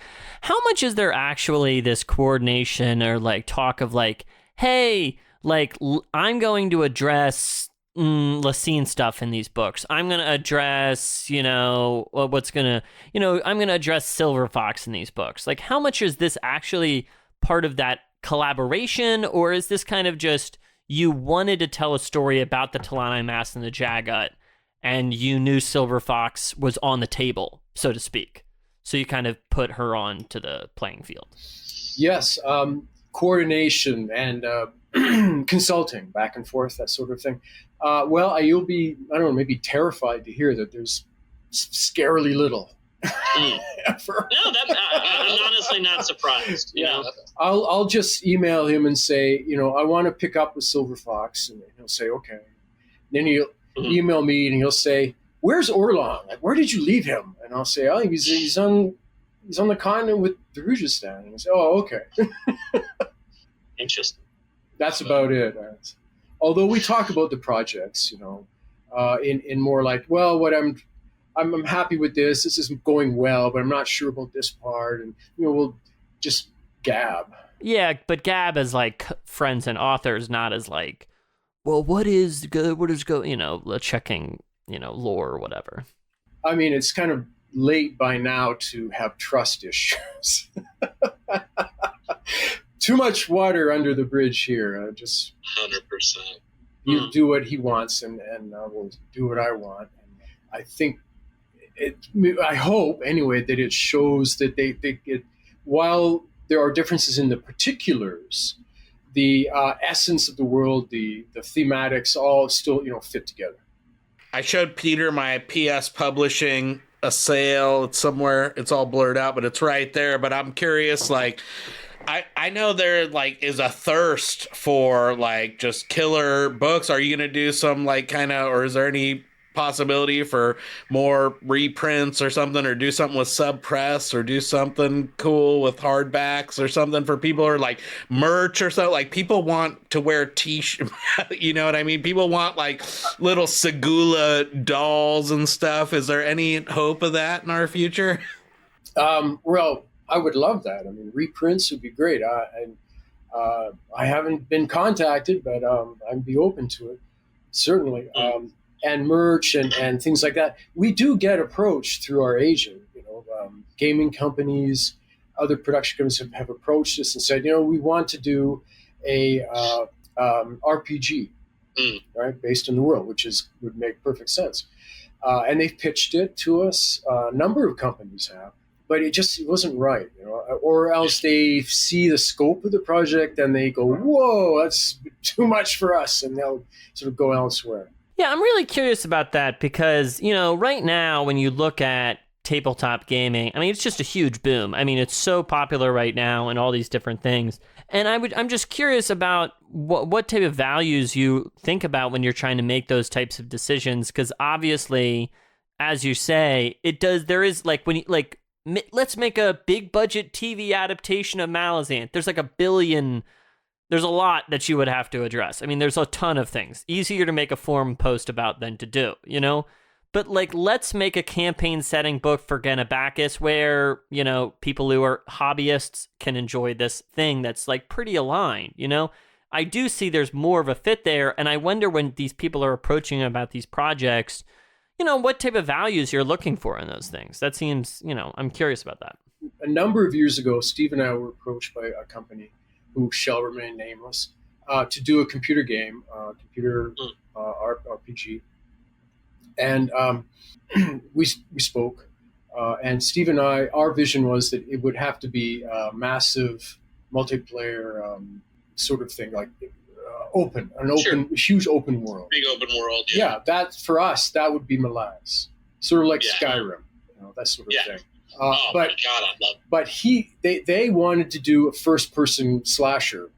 How much is there actually this coordination or like talk of like, hey, like I'm going to address Lacine stuff in these books. I'm going to address, I'm going to address Silver Fox in these books. Like, how much is this actually part of that collaboration, or is this kind of just, you wanted to tell a story about the Talani Mass and the Jagat, and you knew Silver Fox was on the table, so to speak. So you kind of put her on to the playing field. Yes, coordination and consulting back and forth, that sort of thing. You'll be, I don't know, maybe terrified to hear that there's scarily little. Ever. No, I'm honestly not surprised. You know, I'll just email him and say, I want to pick up with Silver Fox, and he'll say, okay. Then he'll email me and he'll say, "Where's Orlong? Like, where did you leave him?" And I'll say, "Oh, he's on the continent with the Rujistan." And he'll say, "Oh, okay." Interesting. That's about it. Although we talk about the projects, in more like, well, what I'm happy with this. This isn't going well, but I'm not sure about this part. And, we'll just gab. Yeah, but gab as like friends and authors, not as like, well, what is good? What is go? Checking, lore or whatever. I mean, it's kind of late by now to have trust issues. Too much water under the bridge here. Just 100%. You do what he wants, and I will do what I want. And I think I hope anyway that it shows that it while there are differences in the particulars, the essence of the world, the thematics, all still fit together. I showed Peter my PS Publishing a sale. It's somewhere. It's all blurred out, but it's right there. But I'm curious, like, I know there like is a thirst for like just killer books. Are you gonna do some like kind of, or is there any possibility for more reprints or something, or do something with sub press, or do something cool with hardbacks or something for people, or like merch or so? Like, people want to wear t-shirts, you know what I mean? People want like little Segula dolls and stuff. Is there any hope of that in our future? Well, I would love that. I mean, reprints would be great. I haven't been contacted, but I'd be open to it, certainly. And merch and things like that. We do get approached through our agent. Gaming companies, other production companies have approached us and said, we want to do a RPG, right, based in the world, which would make perfect sense. And they've pitched it to us. A number of companies have. But it wasn't right, or else they see the scope of the project and they go, whoa, that's too much for us, and they'll sort of go elsewhere. Yeah, I'm really curious about that because, right now when you look at tabletop gaming, I mean, it's just a huge boom. I mean, it's so popular right now and all these different things. And I'm just curious about what type of values you think about when you're trying to make those types of decisions, because obviously, as you say, there is like when you, like, let's make a big budget TV adaptation of Malazan. There's like $1 billion. There's a lot that you would have to address. I mean, there's a ton of things. Easier to make a forum post about than to do, But like, let's make a campaign setting book for Genabacchus where, people who are hobbyists can enjoy this thing that's like pretty aligned, I do see there's more of a fit there. And I wonder when these people are approaching about these projects, what type of values you're looking for in those things. That seems, I'm curious about that. A number of years ago, Steve and I were approached by a company who shall remain nameless to do a computer game, RPG. And we spoke, and Steve and I, our vision was that it would have to be a massive multiplayer sort of thing, like huge open world. Big open world. Yeah, that for us, that would be Malaz, sort of like Skyrim, that sort of thing. My God, I love it. But they wanted to do a first-person slasher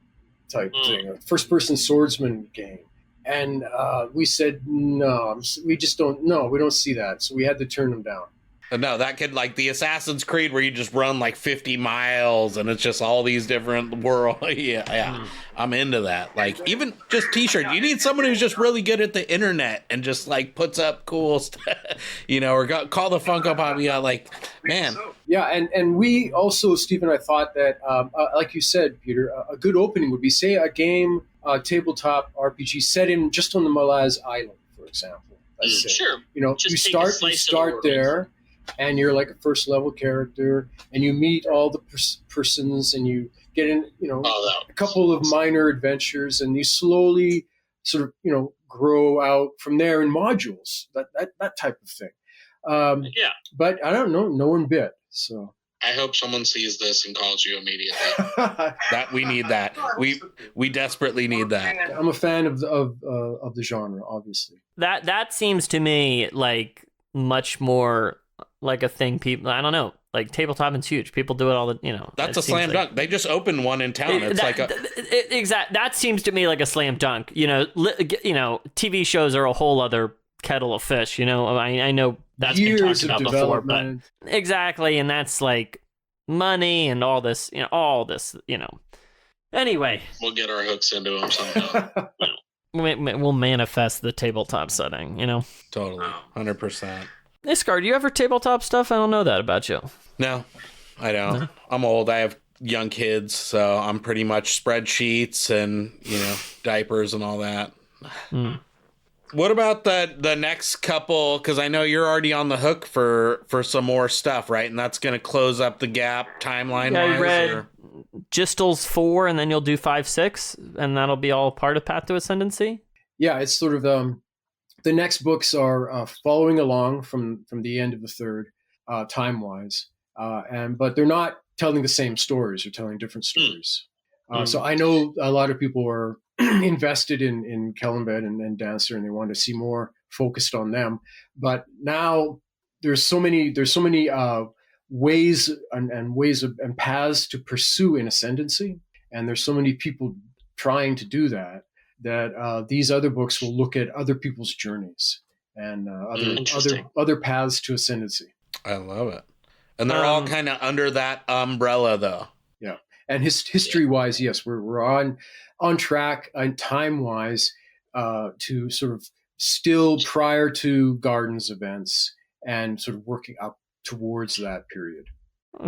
type thing, a first-person swordsman game. And we said, no, we just don't, no, we don't see that. So we had to turn them down. No, that could, like the Assassin's Creed where you just run like 50 miles and it's just all these different worlds. Yeah. I'm into that. Like, even just t-shirt. You need someone who's just really good at the internet and just like puts up cool stuff, or call the Funko Pop. Like, man. Yeah, and we also, Steve and I thought that, like you said, Peter, a good opening would be, say, a game, tabletop RPG set in just on the Malaz Island, for example. Let's say. Sure. You start there. And you're like a first level character, and you meet all the persons, and you get in, a couple of minor adventures, and you slowly sort of, grow out from there in modules, that type of thing. But I don't know, no one bit. So I hope someone sees this and calls you immediately. That we need that. We desperately need that. I'm a fan of the genre, obviously. That seems to me like much more like a thing people, I don't know, like tabletop is huge. People do it all the, That's a slam dunk. They just opened one in town. That seems to me like a slam dunk. TV shows are a whole other kettle of fish. I know that's been talked about before, but exactly, and that's like money and all this. Anyway, we'll get our hooks into them sometime. We'll manifest the tabletop setting. Totally, 100%. Iskar, do you ever tabletop stuff? I don't know that about you. No, I don't. No? I'm old. I have young kids, so I'm pretty much spreadsheets and, diapers and all that. What about the next couple? Because I know you're already on the hook for some more stuff, right? And that's going to close up the gap timeline-wise? Yeah, I read Gistel's 4, and then you'll do 5, 6, and that'll be all part of Path to Ascendancy? Yeah, it's sort of... the next books are following along from the end of the third, time-wise, but they're not telling the same stories. They're telling different stories. So I know a lot of people are invested in Kellenbed and Dancer, and they want to see more focused on them. But now there's so many ways and paths to pursue in Ascendancy, and there's so many people trying to do that. That these other books will look at other people's journeys and Interesting. other paths to ascendancy. I love it. And they're all kind of under that umbrella, though. Yeah, and history-wise, yes, we're on track and time-wise to sort of still prior to Gardens events and sort of working up towards that period.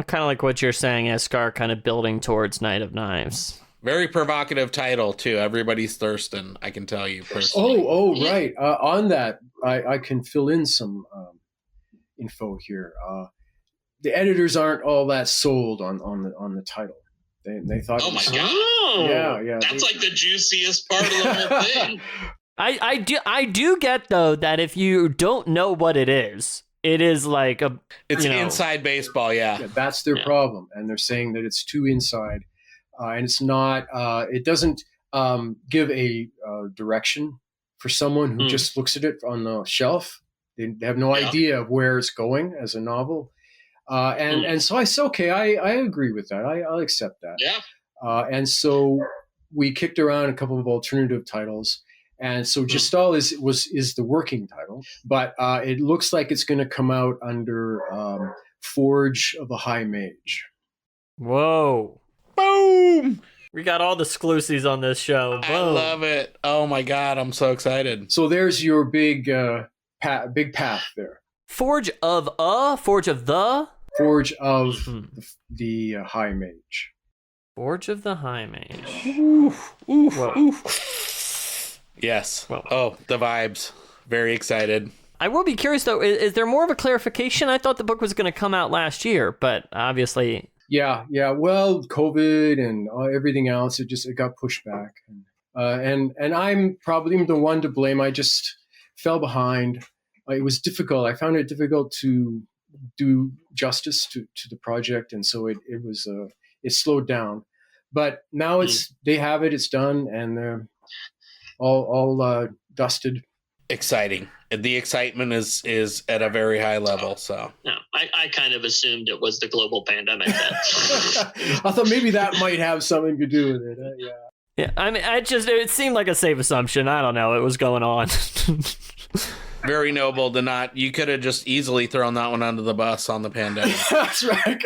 Kind of like what you're saying, Iskar, kind of building towards Knight of Knives. Very provocative title, too. Everybody's thirsting, I can tell you personally. Right. On that, I can fill in some info here. The editors aren't all that sold on the title. They thought. Oh my god! Yeah. That's like the juiciest part of the whole thing. I do get though that if you don't know what it is like it's inside baseball. Yeah, that's their problem, and they're saying that it's too inside, and it's not. It doesn't give a direction for someone who just looks at it on the shelf. They have no idea of where it's going as a novel. And so I said, okay, I agree with that. I'll accept that. Yeah. And so we kicked around a couple of alternative titles. And so Gestal is the working title, but it looks like it's going to come out under Forge of the High Mage. Whoa. boom! We got all the exclusives on this show. Boom. I love it. Oh my god, I'm so excited. So there's your big path there. Forge of the Forge of the High Mage. Forge of the High Mage. Oof, oof, Whoa. oof. Yes. Well. Oh, the vibes. Very excited. I will be curious though, is there more of a clarification? I thought the book was going to come out last year, but obviously Yeah. Well, COVID and everything else, it got pushed back, and I'm probably the one to blame. I just fell behind. It was difficult. I found it difficult to do justice to the project, and so it slowed down. But now they have it. It's done, and they're all dusted. Exciting. The excitement is at a very high level. So No, I kind of assumed it was the global pandemic. I thought maybe that might have something to do with it. yeah, I mean, it seemed like a safe assumption. I don't know. It was going on. very noble to not. You could have just easily thrown that one under the bus on the pandemic. That's right.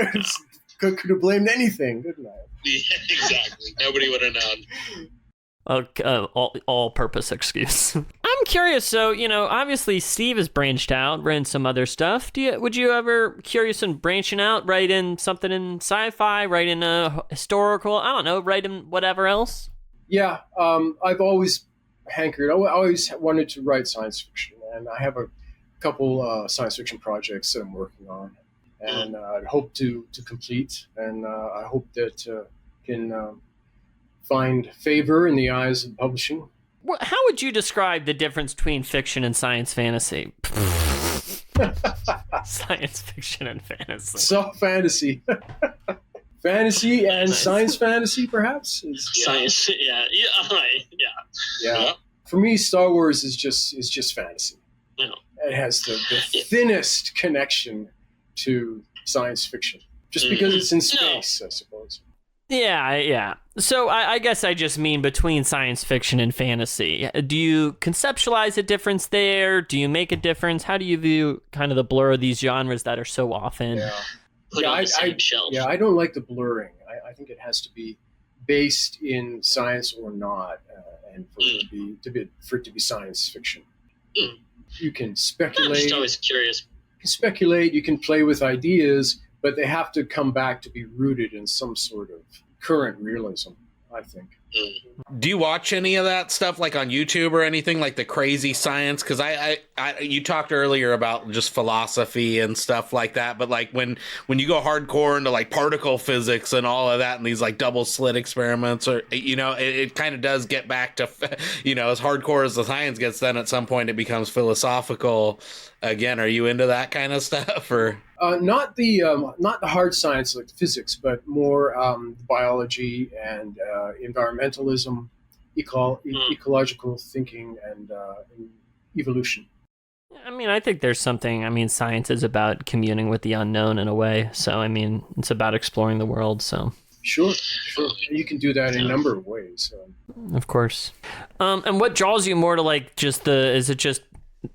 Could have blamed anything, couldn't I? Yeah, exactly. Nobody would have known. All-purpose excuse. I'm curious. So, obviously Steve has branched out, written some other stuff. Would you ever curious in branching out, write in something in sci-fi, write in a historical? I don't know, write in whatever else. Yeah, I've always hankered. I always wanted to write science fiction, and I have a couple science fiction projects that I'm working on, and I hope to complete, and I hope that can find favor in the eyes of publishing. How would you describe the difference between fiction and science fantasy? Science fiction and fantasy. So fantasy. Fantasy and science fantasy, perhaps? Science, yeah. For me, Star Wars is just fantasy. Yeah. It has the thinnest connection to science fiction, just because it's in space, I suppose. Yeah. So I guess I just mean between science fiction and fantasy. Do you conceptualize a difference there? Do you make a difference? How do you view kind of the blur of these genres that are so often put on the same shelf? Yeah, I don't like the blurring. I think it has to be based in science or not, and for it to be science fiction. You can speculate. I'm just always curious. You can speculate. You can play with ideas, but they have to come back to be rooted in some sort of current realism, I think. Do you watch any of that stuff like on YouTube or anything, like the crazy science? Because you talked earlier about just philosophy and stuff like that, but like when you go hardcore into like particle physics and all of that and these like double slit experiments, or it kind of does get back to as hardcore as the science gets, then at some point it becomes philosophical again. Are you into that kind of stuff, or not the hard science like physics, but more biology and environmentalism, ecological thinking, and evolution. I mean, I think there's something. I mean, science is about communing with the unknown in a way. So, I mean, it's about exploring the world. So, sure, you can do that in a number of ways. Of course. And what draws you more to like just is it just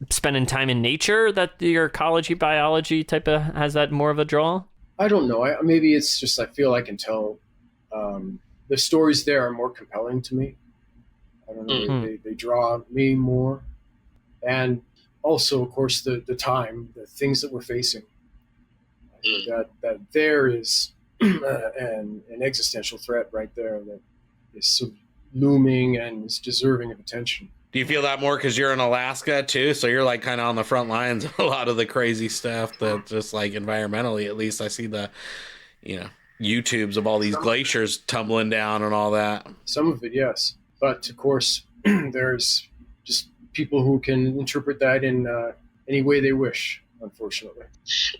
spending time in nature that your ecology, biology type of has that more of a draw? I don't know. Maybe it's just I feel I can tell the stories there are more compelling to me. I don't know. Mm-hmm. They draw me more. And also, of course, the time, the things that we're facing. That there is an existential threat right there that is so looming and is deserving of attention. Do you feel that more because you're in Alaska too? So you're like kind of on the front lines of a lot of the crazy stuff that just like environmentally, at least I see the, YouTubes of all these glaciers tumbling down and all that. Some of it, yes. But of course, there's just people who can interpret that in any way they wish, unfortunately.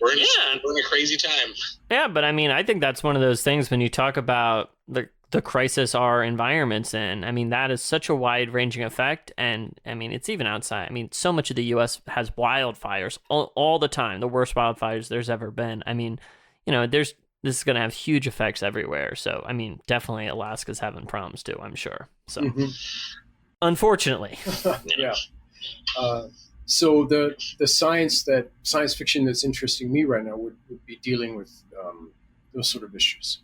We're in a crazy time. Yeah, but I mean, I think that's one of those things when you talk about the crisis our environment's in. I mean, that is such a wide-ranging effect, and I mean, it's even outside. I mean, so much of the U.S. has wildfires all the time, the worst wildfires there's ever been. I mean, this is going to have huge effects everywhere. So, I mean, definitely Alaska's having problems too, I'm sure. So, unfortunately. Yeah. So the science fiction that's interesting me right now would be dealing with those sort of issues.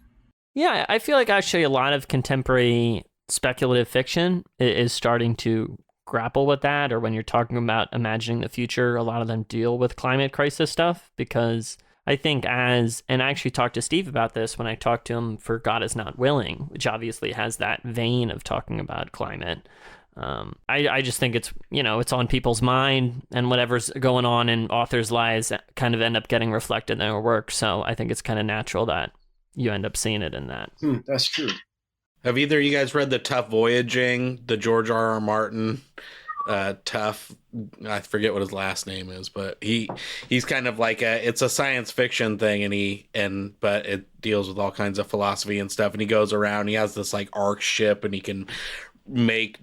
Yeah, I feel like actually a lot of contemporary speculative fiction is starting to grapple with that, or when you're talking about imagining the future, a lot of them deal with climate crisis stuff, because I think and I actually talked to Steve about this when I talked to him for God Is Not Willing, which obviously has that vein of talking about climate. I just think it's, it's on people's mind, and whatever's going on in authors' lives kind of end up getting reflected in their work. So I think it's kind of natural that you end up seeing it in that. That's true. Have either of you guys read the Tough Voyaging, the George R.R. Martin Tough? I forget what his last name is, but he's kind of like it's a science fiction thing, but it deals with all kinds of philosophy and stuff. And he goes around. He has this like Ark ship, and he can make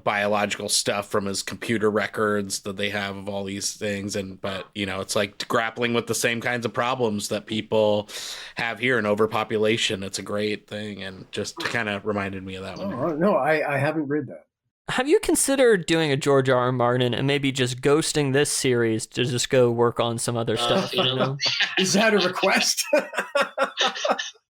biological stuff from his computer records that they have of all these things, but it's like grappling with the same kinds of problems that people have here in overpopulation. It's a great thing, and just kind of reminded me of that one. No, I haven't read that. Have you considered doing a George R. R. Martin and maybe just ghosting this series to just go work on some other stuff? Is that a request?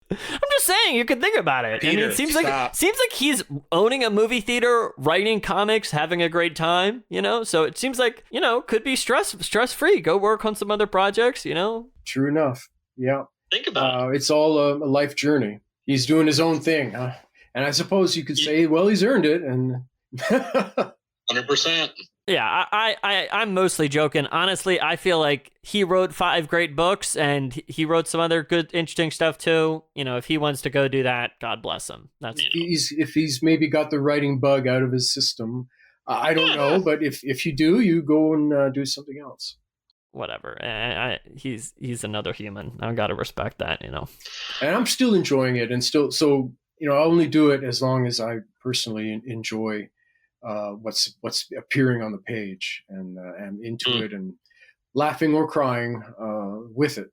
I'm just saying, you could think about it. Peter, I mean, it seems like he's owning a movie theater, writing comics, having a great time, So it seems like, could be stress free. Go work on some other projects, True enough. Yeah. Think about it. It's all a life journey. He's doing his own thing, huh? And I suppose you could say, well, he's earned it, and 100%. Yeah, I'm mostly joking. Honestly, I feel like he wrote 5 great books, and he wrote some other good, interesting stuff too. If he wants to go do that, God bless him. If he's maybe got the writing bug out of his system, I don't know. But if you do, you go and do something else. Whatever. He's another human. I've got to respect that. And I'm still enjoying it, and still so I'll only do it as long as I personally enjoy what's appearing on the page, and am into it and laughing or crying with it.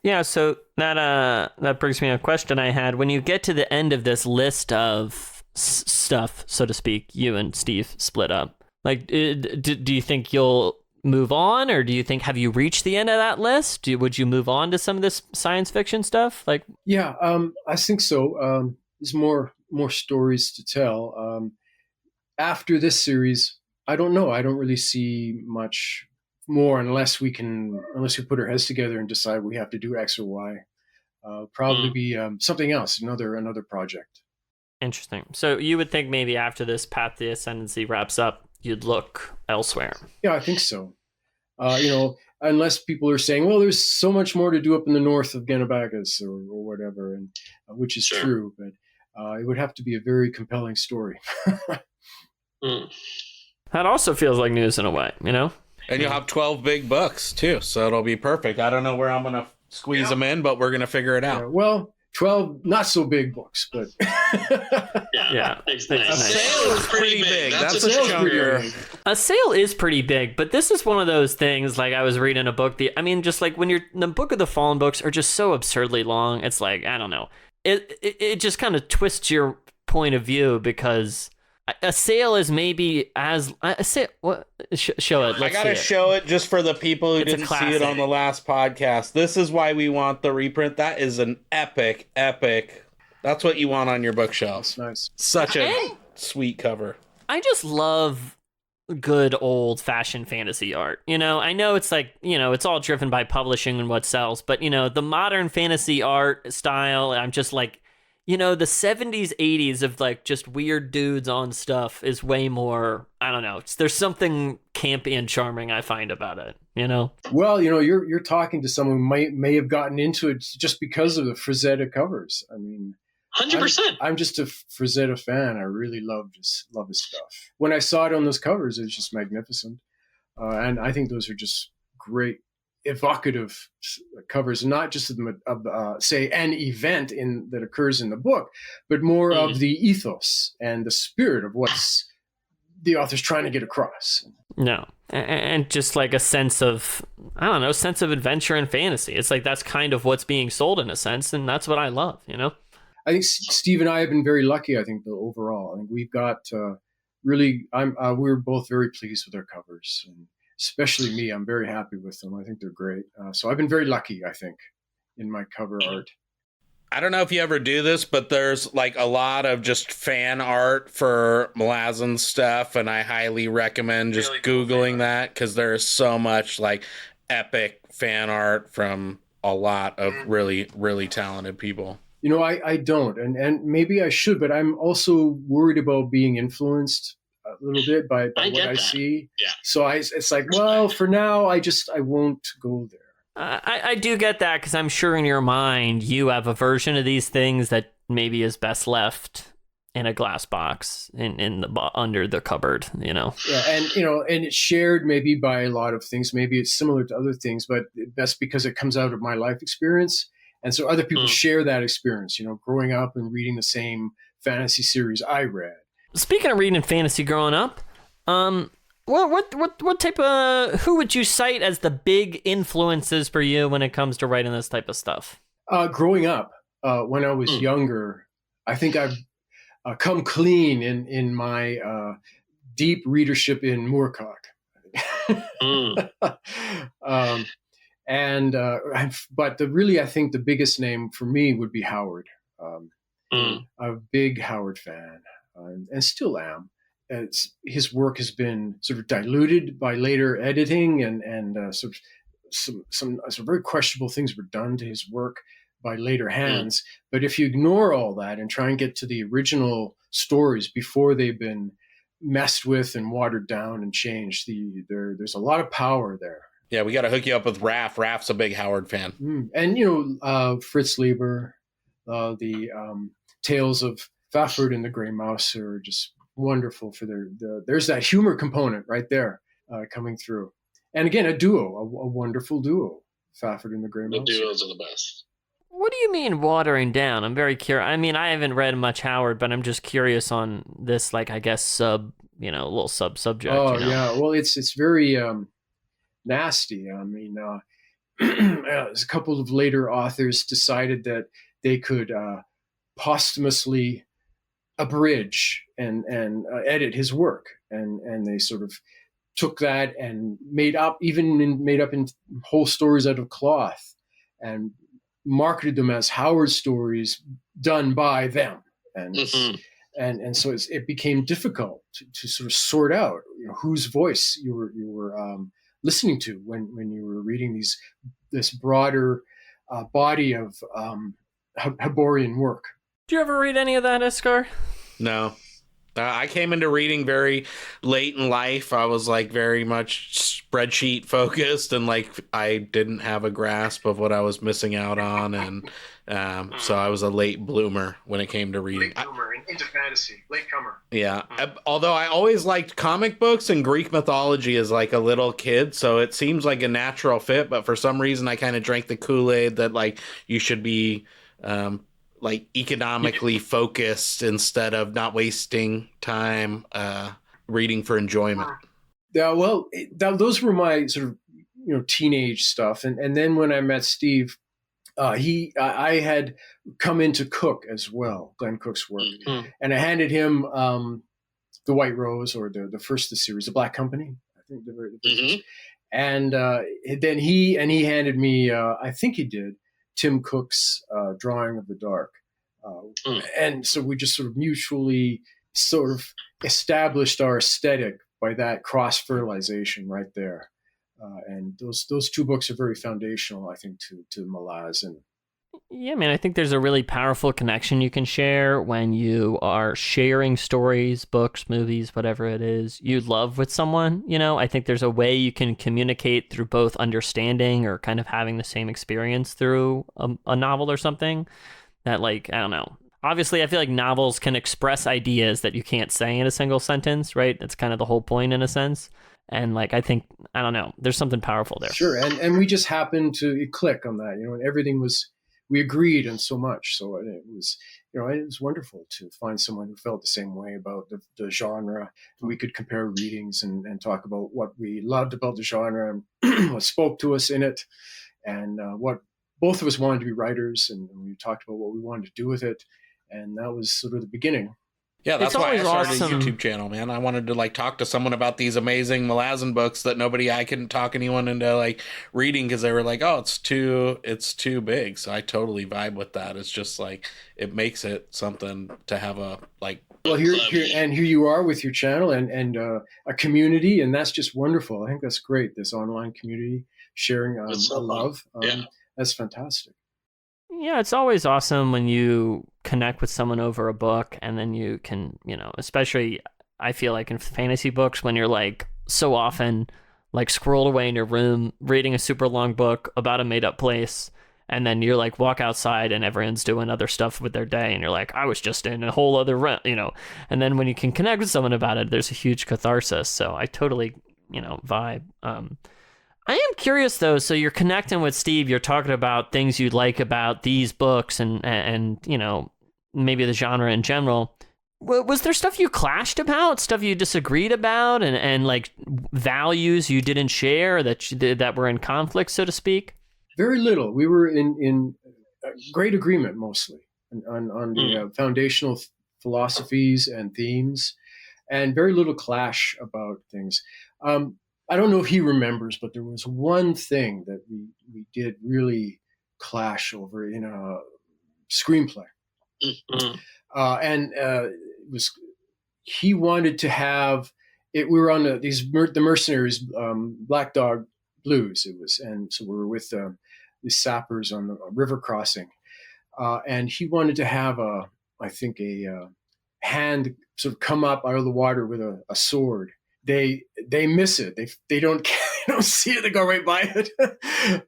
Yeah, so that brings me to a question I had. When you get to the end of this list of stuff, so to speak, you and Steve split up. Like, do you think you'll move on, or do you think have you reached the end of that list? Would you move on to some of this science fiction stuff? Like, yeah, I think so. There's more stories to tell. After this series, I don't know. I don't really see much more unless we put our heads together and decide we have to do X or Y. Probably be something else, another project. Interesting. So you would think maybe after this Path to the Ascendancy wraps up, you'd look elsewhere. Yeah, I think so. Unless people are saying, well, there's so much more to do up in the north of Genebagus or whatever, and which is true, but it would have to be a very compelling story. That also feels like news in a way, And you'll have 12 big books too, so it'll be perfect. I don't know where I'm going to squeeze them in, but we're going to figure it out. Yeah, well, 12 not so big books, but yeah. A sale is pretty big. That's a chunkier. A sale is pretty big, but this is one of those things. Like, I was reading a book. Just like when the Book of the Fallen books are just so absurdly long. It's like, I don't know. It just kind of twists your point of view, because A sale is maybe as a sale. What? Show it. I Let's gotta see it. show it just for the people who It's a didn't see it classic. on the last podcast. This is why we want the reprint. That is an epic. That's what you want on your bookshelf. That's nice. Such a And- sweet cover. I just love good old fashioned fantasy art. You know, I know it's like, you know, it's all driven by publishing and what sells, but you know, the modern fantasy art style, I'm just like, you know, the 70s, 80s of like just weird dudes on stuff is way more, I don't know. There's something campy and charming I find about it, you know? Well, you know, you're talking to someone who may have gotten into it just because of the Frazetta covers. I mean, 100%. I'm just a Frazetta fan. I really love his stuff. When I saw it on those covers, it was just magnificent. And I think those are just great, evocative covers, not just of say, an event that occurs in the book, but more of the ethos and the spirit of what's the author's trying to get across. No. And just like a sense of, I don't know, sense of adventure and fantasy. It's like that's kind of what's being sold in a sense, and that's what I love, you know? I think Steve and I have been very lucky. I think overall, I think we've got we're both very pleased with our covers, and especially me. I'm very happy with them. I think they're great. So I've been very lucky, I think, in my cover art. I don't know if you ever do this, but there's like a lot of just fan art for Malazan stuff, and I highly recommend just Googling that because there's so much like epic fan art from a lot of really, really talented people. You know, I don't, and maybe I should, but I'm also worried about being influenced a little bit by what I see. Yeah. So it's like, well, for now, I won't go there. I do get that because I'm sure in your mind you have a version of these things that maybe is best left in a glass box in the under the cupboard, you know. Yeah, and you know, and it's shared maybe by a lot of things. Maybe it's similar to other things, but that's because it comes out of my life experience. And so other people share that experience, you know, growing up and reading the same fantasy series I read. Speaking of reading fantasy growing up, what type of, who would you cite as the big influences for you when it comes to writing this type of stuff? Growing up, when I was younger, I think I've come clean in my deep readership in Moorcock. But I think the biggest name for me would be Howard. I'm a big Howard fan, and still am. His work has been sort of diluted by later editing, and sort of some very questionable things were done to his work by later hands. But if you ignore all that and try and get to the original stories before they've been messed with and watered down and changed, there's a lot of power there. Yeah, we got to hook you up with Raph. Raph's a big Howard fan. And, you know, Fritz Lieber, the Tales of Fafhrd and the Grey Mouse are just wonderful for there's that humor component right there coming through. And again, a duo, a wonderful duo, Fafhrd and the Grey Mouse. The duos are the best. What do you mean watering down? I'm very curious. I mean, I haven't read much Howard, but I'm just curious on this, like, I guess, little sub-subject. Oh, you know? yeah. Well, it's very nasty. I mean, a couple of later authors decided that they could posthumously abridge and edit his work, and they sort of took that and made up in whole stories out of cloth and marketed them as Howard stories done by them, and so it became difficult to sort of sort out, you know, whose voice you were listening to when you were reading this broader body of Haborian work. Did you ever read any of that, Iskar? No. I came into reading very late in life. I was like very much spreadsheet focused, and like I didn't have a grasp of what I was missing out on, and so I was a late bloomer when it came to reading. Late bloomer into fantasy, latecomer. Yeah, although I always liked comic books and Greek mythology as like a little kid, so it seems like a natural fit. But for some reason, I kind of drank the Kool-Aid that like you should be like economically focused instead of not wasting time reading for enjoyment. Yeah, well, those were my sort of, you know, teenage stuff, and then when I met Steve, I had come into Cook as well, Glenn Cook's work, and I handed him The White Rose, or the first of the series, The Black Company, I think the very Mm-hmm. first. And then he handed me, I think he did, Tim Cook's Drawing of the Dark. And so we just sort of mutually sort of established our aesthetic by that cross-fertilization right there. And those two books are very foundational, I think, to Malazan. Yeah, man, I think there's a really powerful connection you can share when you are sharing stories, books, movies, whatever it is you love with someone. You know, I think there's a way you can communicate through both understanding or kind of having the same experience through a novel or something that, like, I don't know. Obviously, I feel like novels can express ideas that you can't say in a single sentence, right? That's kind of the whole point in a sense. And like, I think, I don't know, there's something powerful there. Sure. And we just happened to click on that, and everything was, we agreed on so much. So it was, it was wonderful to find someone who felt the same way about the genre. We could compare readings and talk about what we loved about the genre and what spoke to us in it, and what both of us wanted to be writers, and we talked about what we wanted to do with it. And that was sort of the beginning. Yeah, that's It's why I always started awesome. a YouTube channel, man. I wanted to like talk to someone about these amazing Malazan books that I couldn't talk anyone into like reading because they were like, oh, it's too big. So I totally vibe with that. It's just like, it makes it something to have a like. Well, here you are with your channel and a community, and that's just wonderful. I think that's great. This online community sharing so love. Yeah. That's fantastic. Yeah, it's always awesome when you connect with someone over a book and then you can, especially I feel like in fantasy books when you're like so often like scrolled away in your room reading a super long book about a made up place, and then you're like walk outside and everyone's doing other stuff with their day and you're like, I was just in a whole other and then when you can connect with someone about it, there's a huge catharsis. So I totally, vibe. I am curious though. So you're connecting with Steve. You're talking about things you like about these books and maybe the genre in general. Was there stuff you clashed about, stuff you disagreed about, and like values you didn't share that were in conflict, so to speak? Very little. We were in great agreement mostly on the foundational philosophies and themes, and very little clash about things. I don't know if he remembers, but there was one thing that we did really clash over in a screenplay. Mm-hmm. And it was, he wanted to have it. We were on the Mercenaries, Black Dog Blues. It was, and so we were with the sappers on the river crossing, and he wanted to have a hand sort of come up out of the water with a sword. They miss it. They don't see it. They go right by it,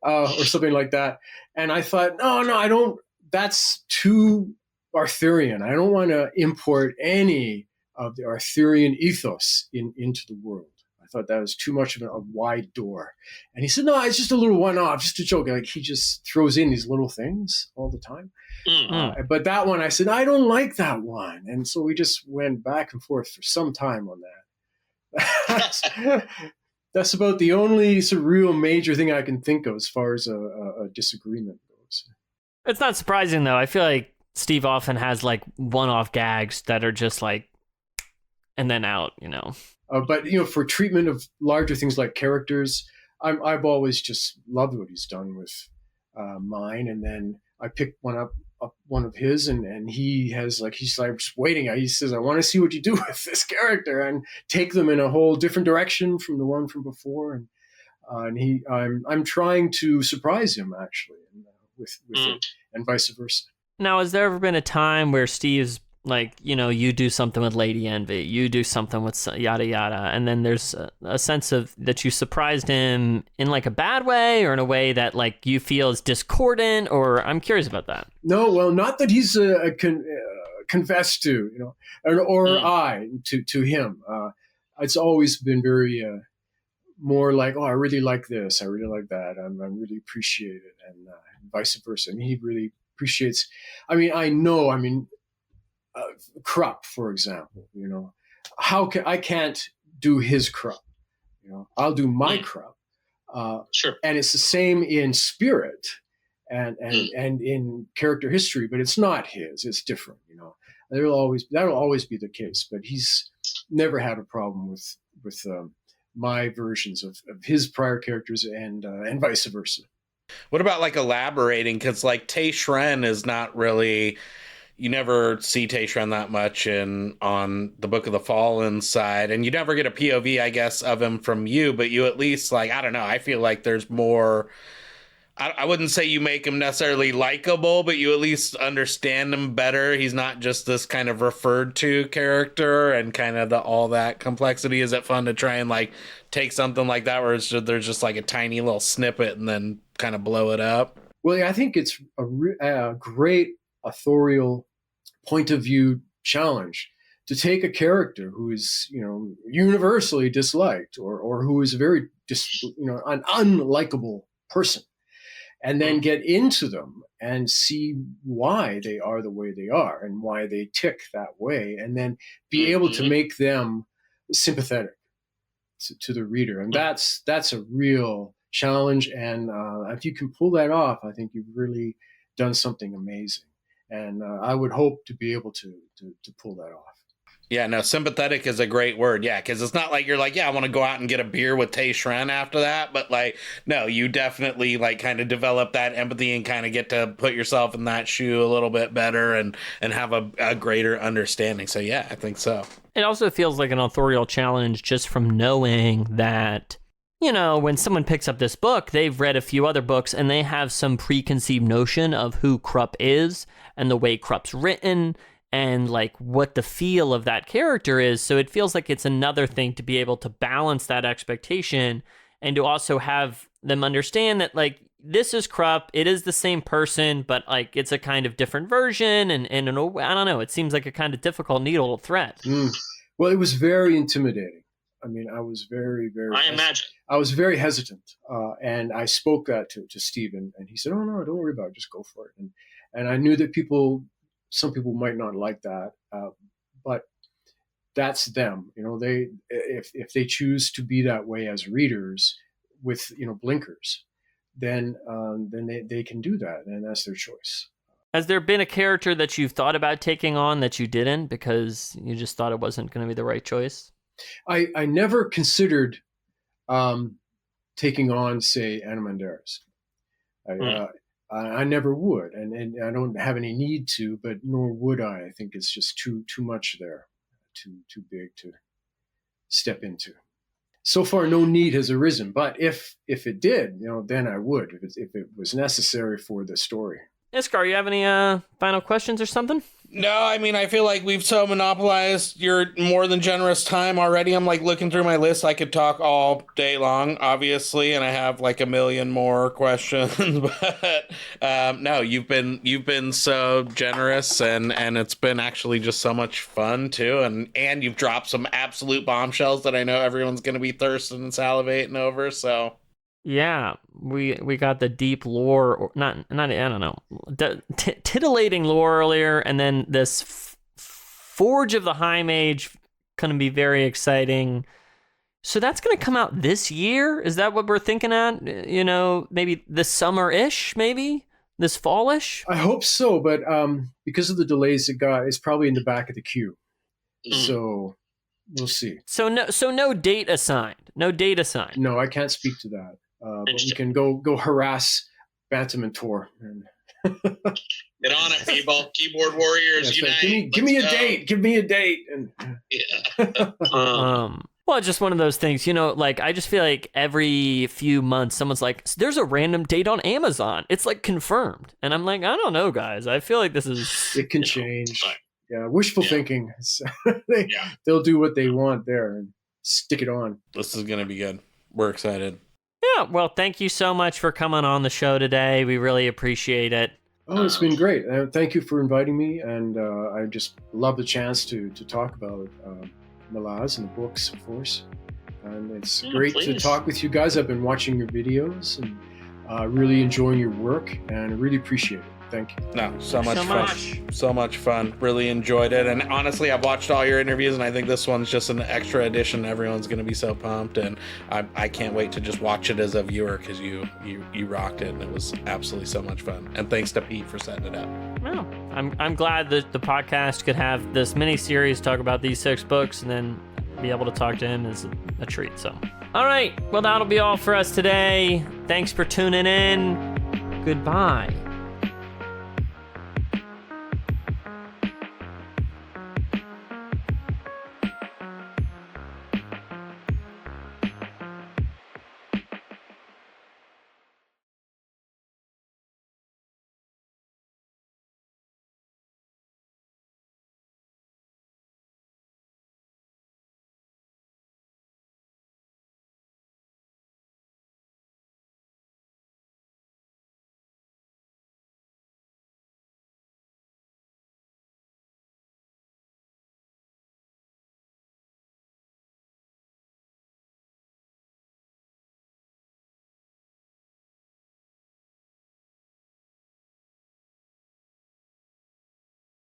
or something like that. And I thought, no, I don't. That's too Arthurian. I don't want to import any of the Arthurian ethos into the world. I thought that was too much of a wide door. And he said, no, it's just a little one-off, just a joke. Like he just throws in these little things all the time. Mm-hmm. But that one, I said, I don't like that one. And so we just went back and forth for some time on that. That's about the only sort of real major thing I can think of as far as a disagreement goes. It's not surprising though. I feel like Steve often has like one-off gags that are just like, and then out, But for treatment of larger things like characters, I've always just loved what he's done with mine, and then I picked one up one of his, and he's like just waiting. He says, I want to see what you do with this character and take them in a whole different direction from the one from before. And I'm trying to surprise him actually with it, and vice versa. Now, has there ever been a time where Steve's like, you do something with Lady Envy, you do something with yada yada, and then there's a sense of that you surprised him in like a bad way or in a way that like you feel is discordant, or I'm curious about that. No, well, not that he's confessed to, or I to him. It's always been very more like, oh, I really like this, I really like that, I really appreciate it, and vice versa. And he really appreciates. Krupp, for example, I can't do his Krupp, I'll do my Krupp. Sure. And it's the same in spirit and in character history, but it's not his, it's different, that'll always be the case. But he's never had a problem with my versions of his prior characters and vice versa. What about like elaborating? Because like Tay Shren is not really, you never see Tay Shren that much on the Book of the Fallen side, and you never get a POV, I guess, of him from you, but you at least, like, I don't know, I feel like there's more. I wouldn't say you make him necessarily likable, but you at least understand him better. He's not just this kind of referred to character and kind of all that complexity. Is it fun to try and like take something like that where there's just like a tiny little snippet and then kind of blow it up? Well, yeah, I think it's a great authorial point of view challenge to take a character who is, universally disliked or who is very, an unlikable person, and then get into them and see why they are the way they are and why they tick that way, and then be able to make them sympathetic to the reader. And that's a real challenge. And if you can pull that off, I think you've really done something amazing. And I would hope to be able to pull that off. Yeah, no, sympathetic is a great word. Yeah, because it's not like you're like, yeah, I want to go out and get a beer with Tay Shren after that. But like, no, you definitely like kind of develop that empathy and kind of get to put yourself in that shoe a little bit better and have a greater understanding. So yeah, I think so. It also feels like an authorial challenge just from knowing that, when someone picks up this book, they've read a few other books and they have some preconceived notion of who Krupp is and the way Krupp's written and like what the feel of that character is. So it feels like it's another thing to be able to balance that expectation and to also have them understand that like this is Krupp, it is the same person, but like it's a kind of different version, and I don't know, it seems like a kind of difficult needle to thread. Well, it was very intimidating. I mean, I was very, very. I imagine. I was very hesitant, and I spoke that to Stephen, and he said, "Oh no, don't worry about it. Just go for it." And I knew that some people might not like that, but that's them. They if they choose to be that way as readers with blinkers, then they can do that, and that's their choice. Has there been a character that you've thought about taking on that you didn't because you just thought it wasn't going to be the right choice? I never considered taking on, say, Anna Banderas. I never would, and I don't have any need to, but nor would I. I think it's just too much there, too big to step into. So far, no need has arisen, but if it did, then I would, if it was necessary for the story. Iskar, you have any final questions or something? No, I mean, I feel like we've so monopolized your more than generous time already. I'm like looking through my list. I could talk all day long, obviously, and I have like a million more questions. But no, you've been so generous, and it's been actually just so much fun too. And you've dropped some absolute bombshells that I know everyone's going to be thirsting and salivating over. So. Yeah, we got the deep lore, or not I don't know, titillating lore earlier, and then this Forge of the High Mage going to be very exciting. So that's going to come out this year? Is that what we're thinking at? Maybe this summer-ish, maybe? This fall-ish? I hope so, but because of the delays it's probably in the back of the queue. So we'll see. So no date assigned. No date assigned. No, I can't speak to that. But we can go harass Bantam and Tor. Get on it, people! Keyboard warriors, unite! Give me a date. Give me a date. And yeah. Well, just one of those things, like I just feel like every few months someone's like, there's a random date on Amazon. It's like confirmed, and I'm like, I don't know, guys. I feel like this is. It can change. Yeah, wishful thinking. They'll do what they want there and stick it on. This is gonna be good. We're excited. Yeah, well, thank you so much for coming on the show today. We really appreciate it. Oh, it's been great. Thank you for inviting me, and I just love the chance to talk about Malaz and the books, of course. And it's great to talk with you guys. I've been watching your videos and really enjoying your work, and I really appreciate it. Thank you. No, so much so fun. much. So much fun. Really enjoyed it. And honestly, I've watched all your interviews, and I think this one's just an extra edition. Everyone's going to be so pumped, and I can't wait to just watch it as a viewer, because you rocked it, and it was absolutely so much fun. And thanks to Pete for setting it up. Well, I'm glad that the podcast could have this mini series talk about these 6 books, and then be able to talk to him is a treat. So, all right. Well, that'll be all for us today. Thanks for tuning in. Goodbye.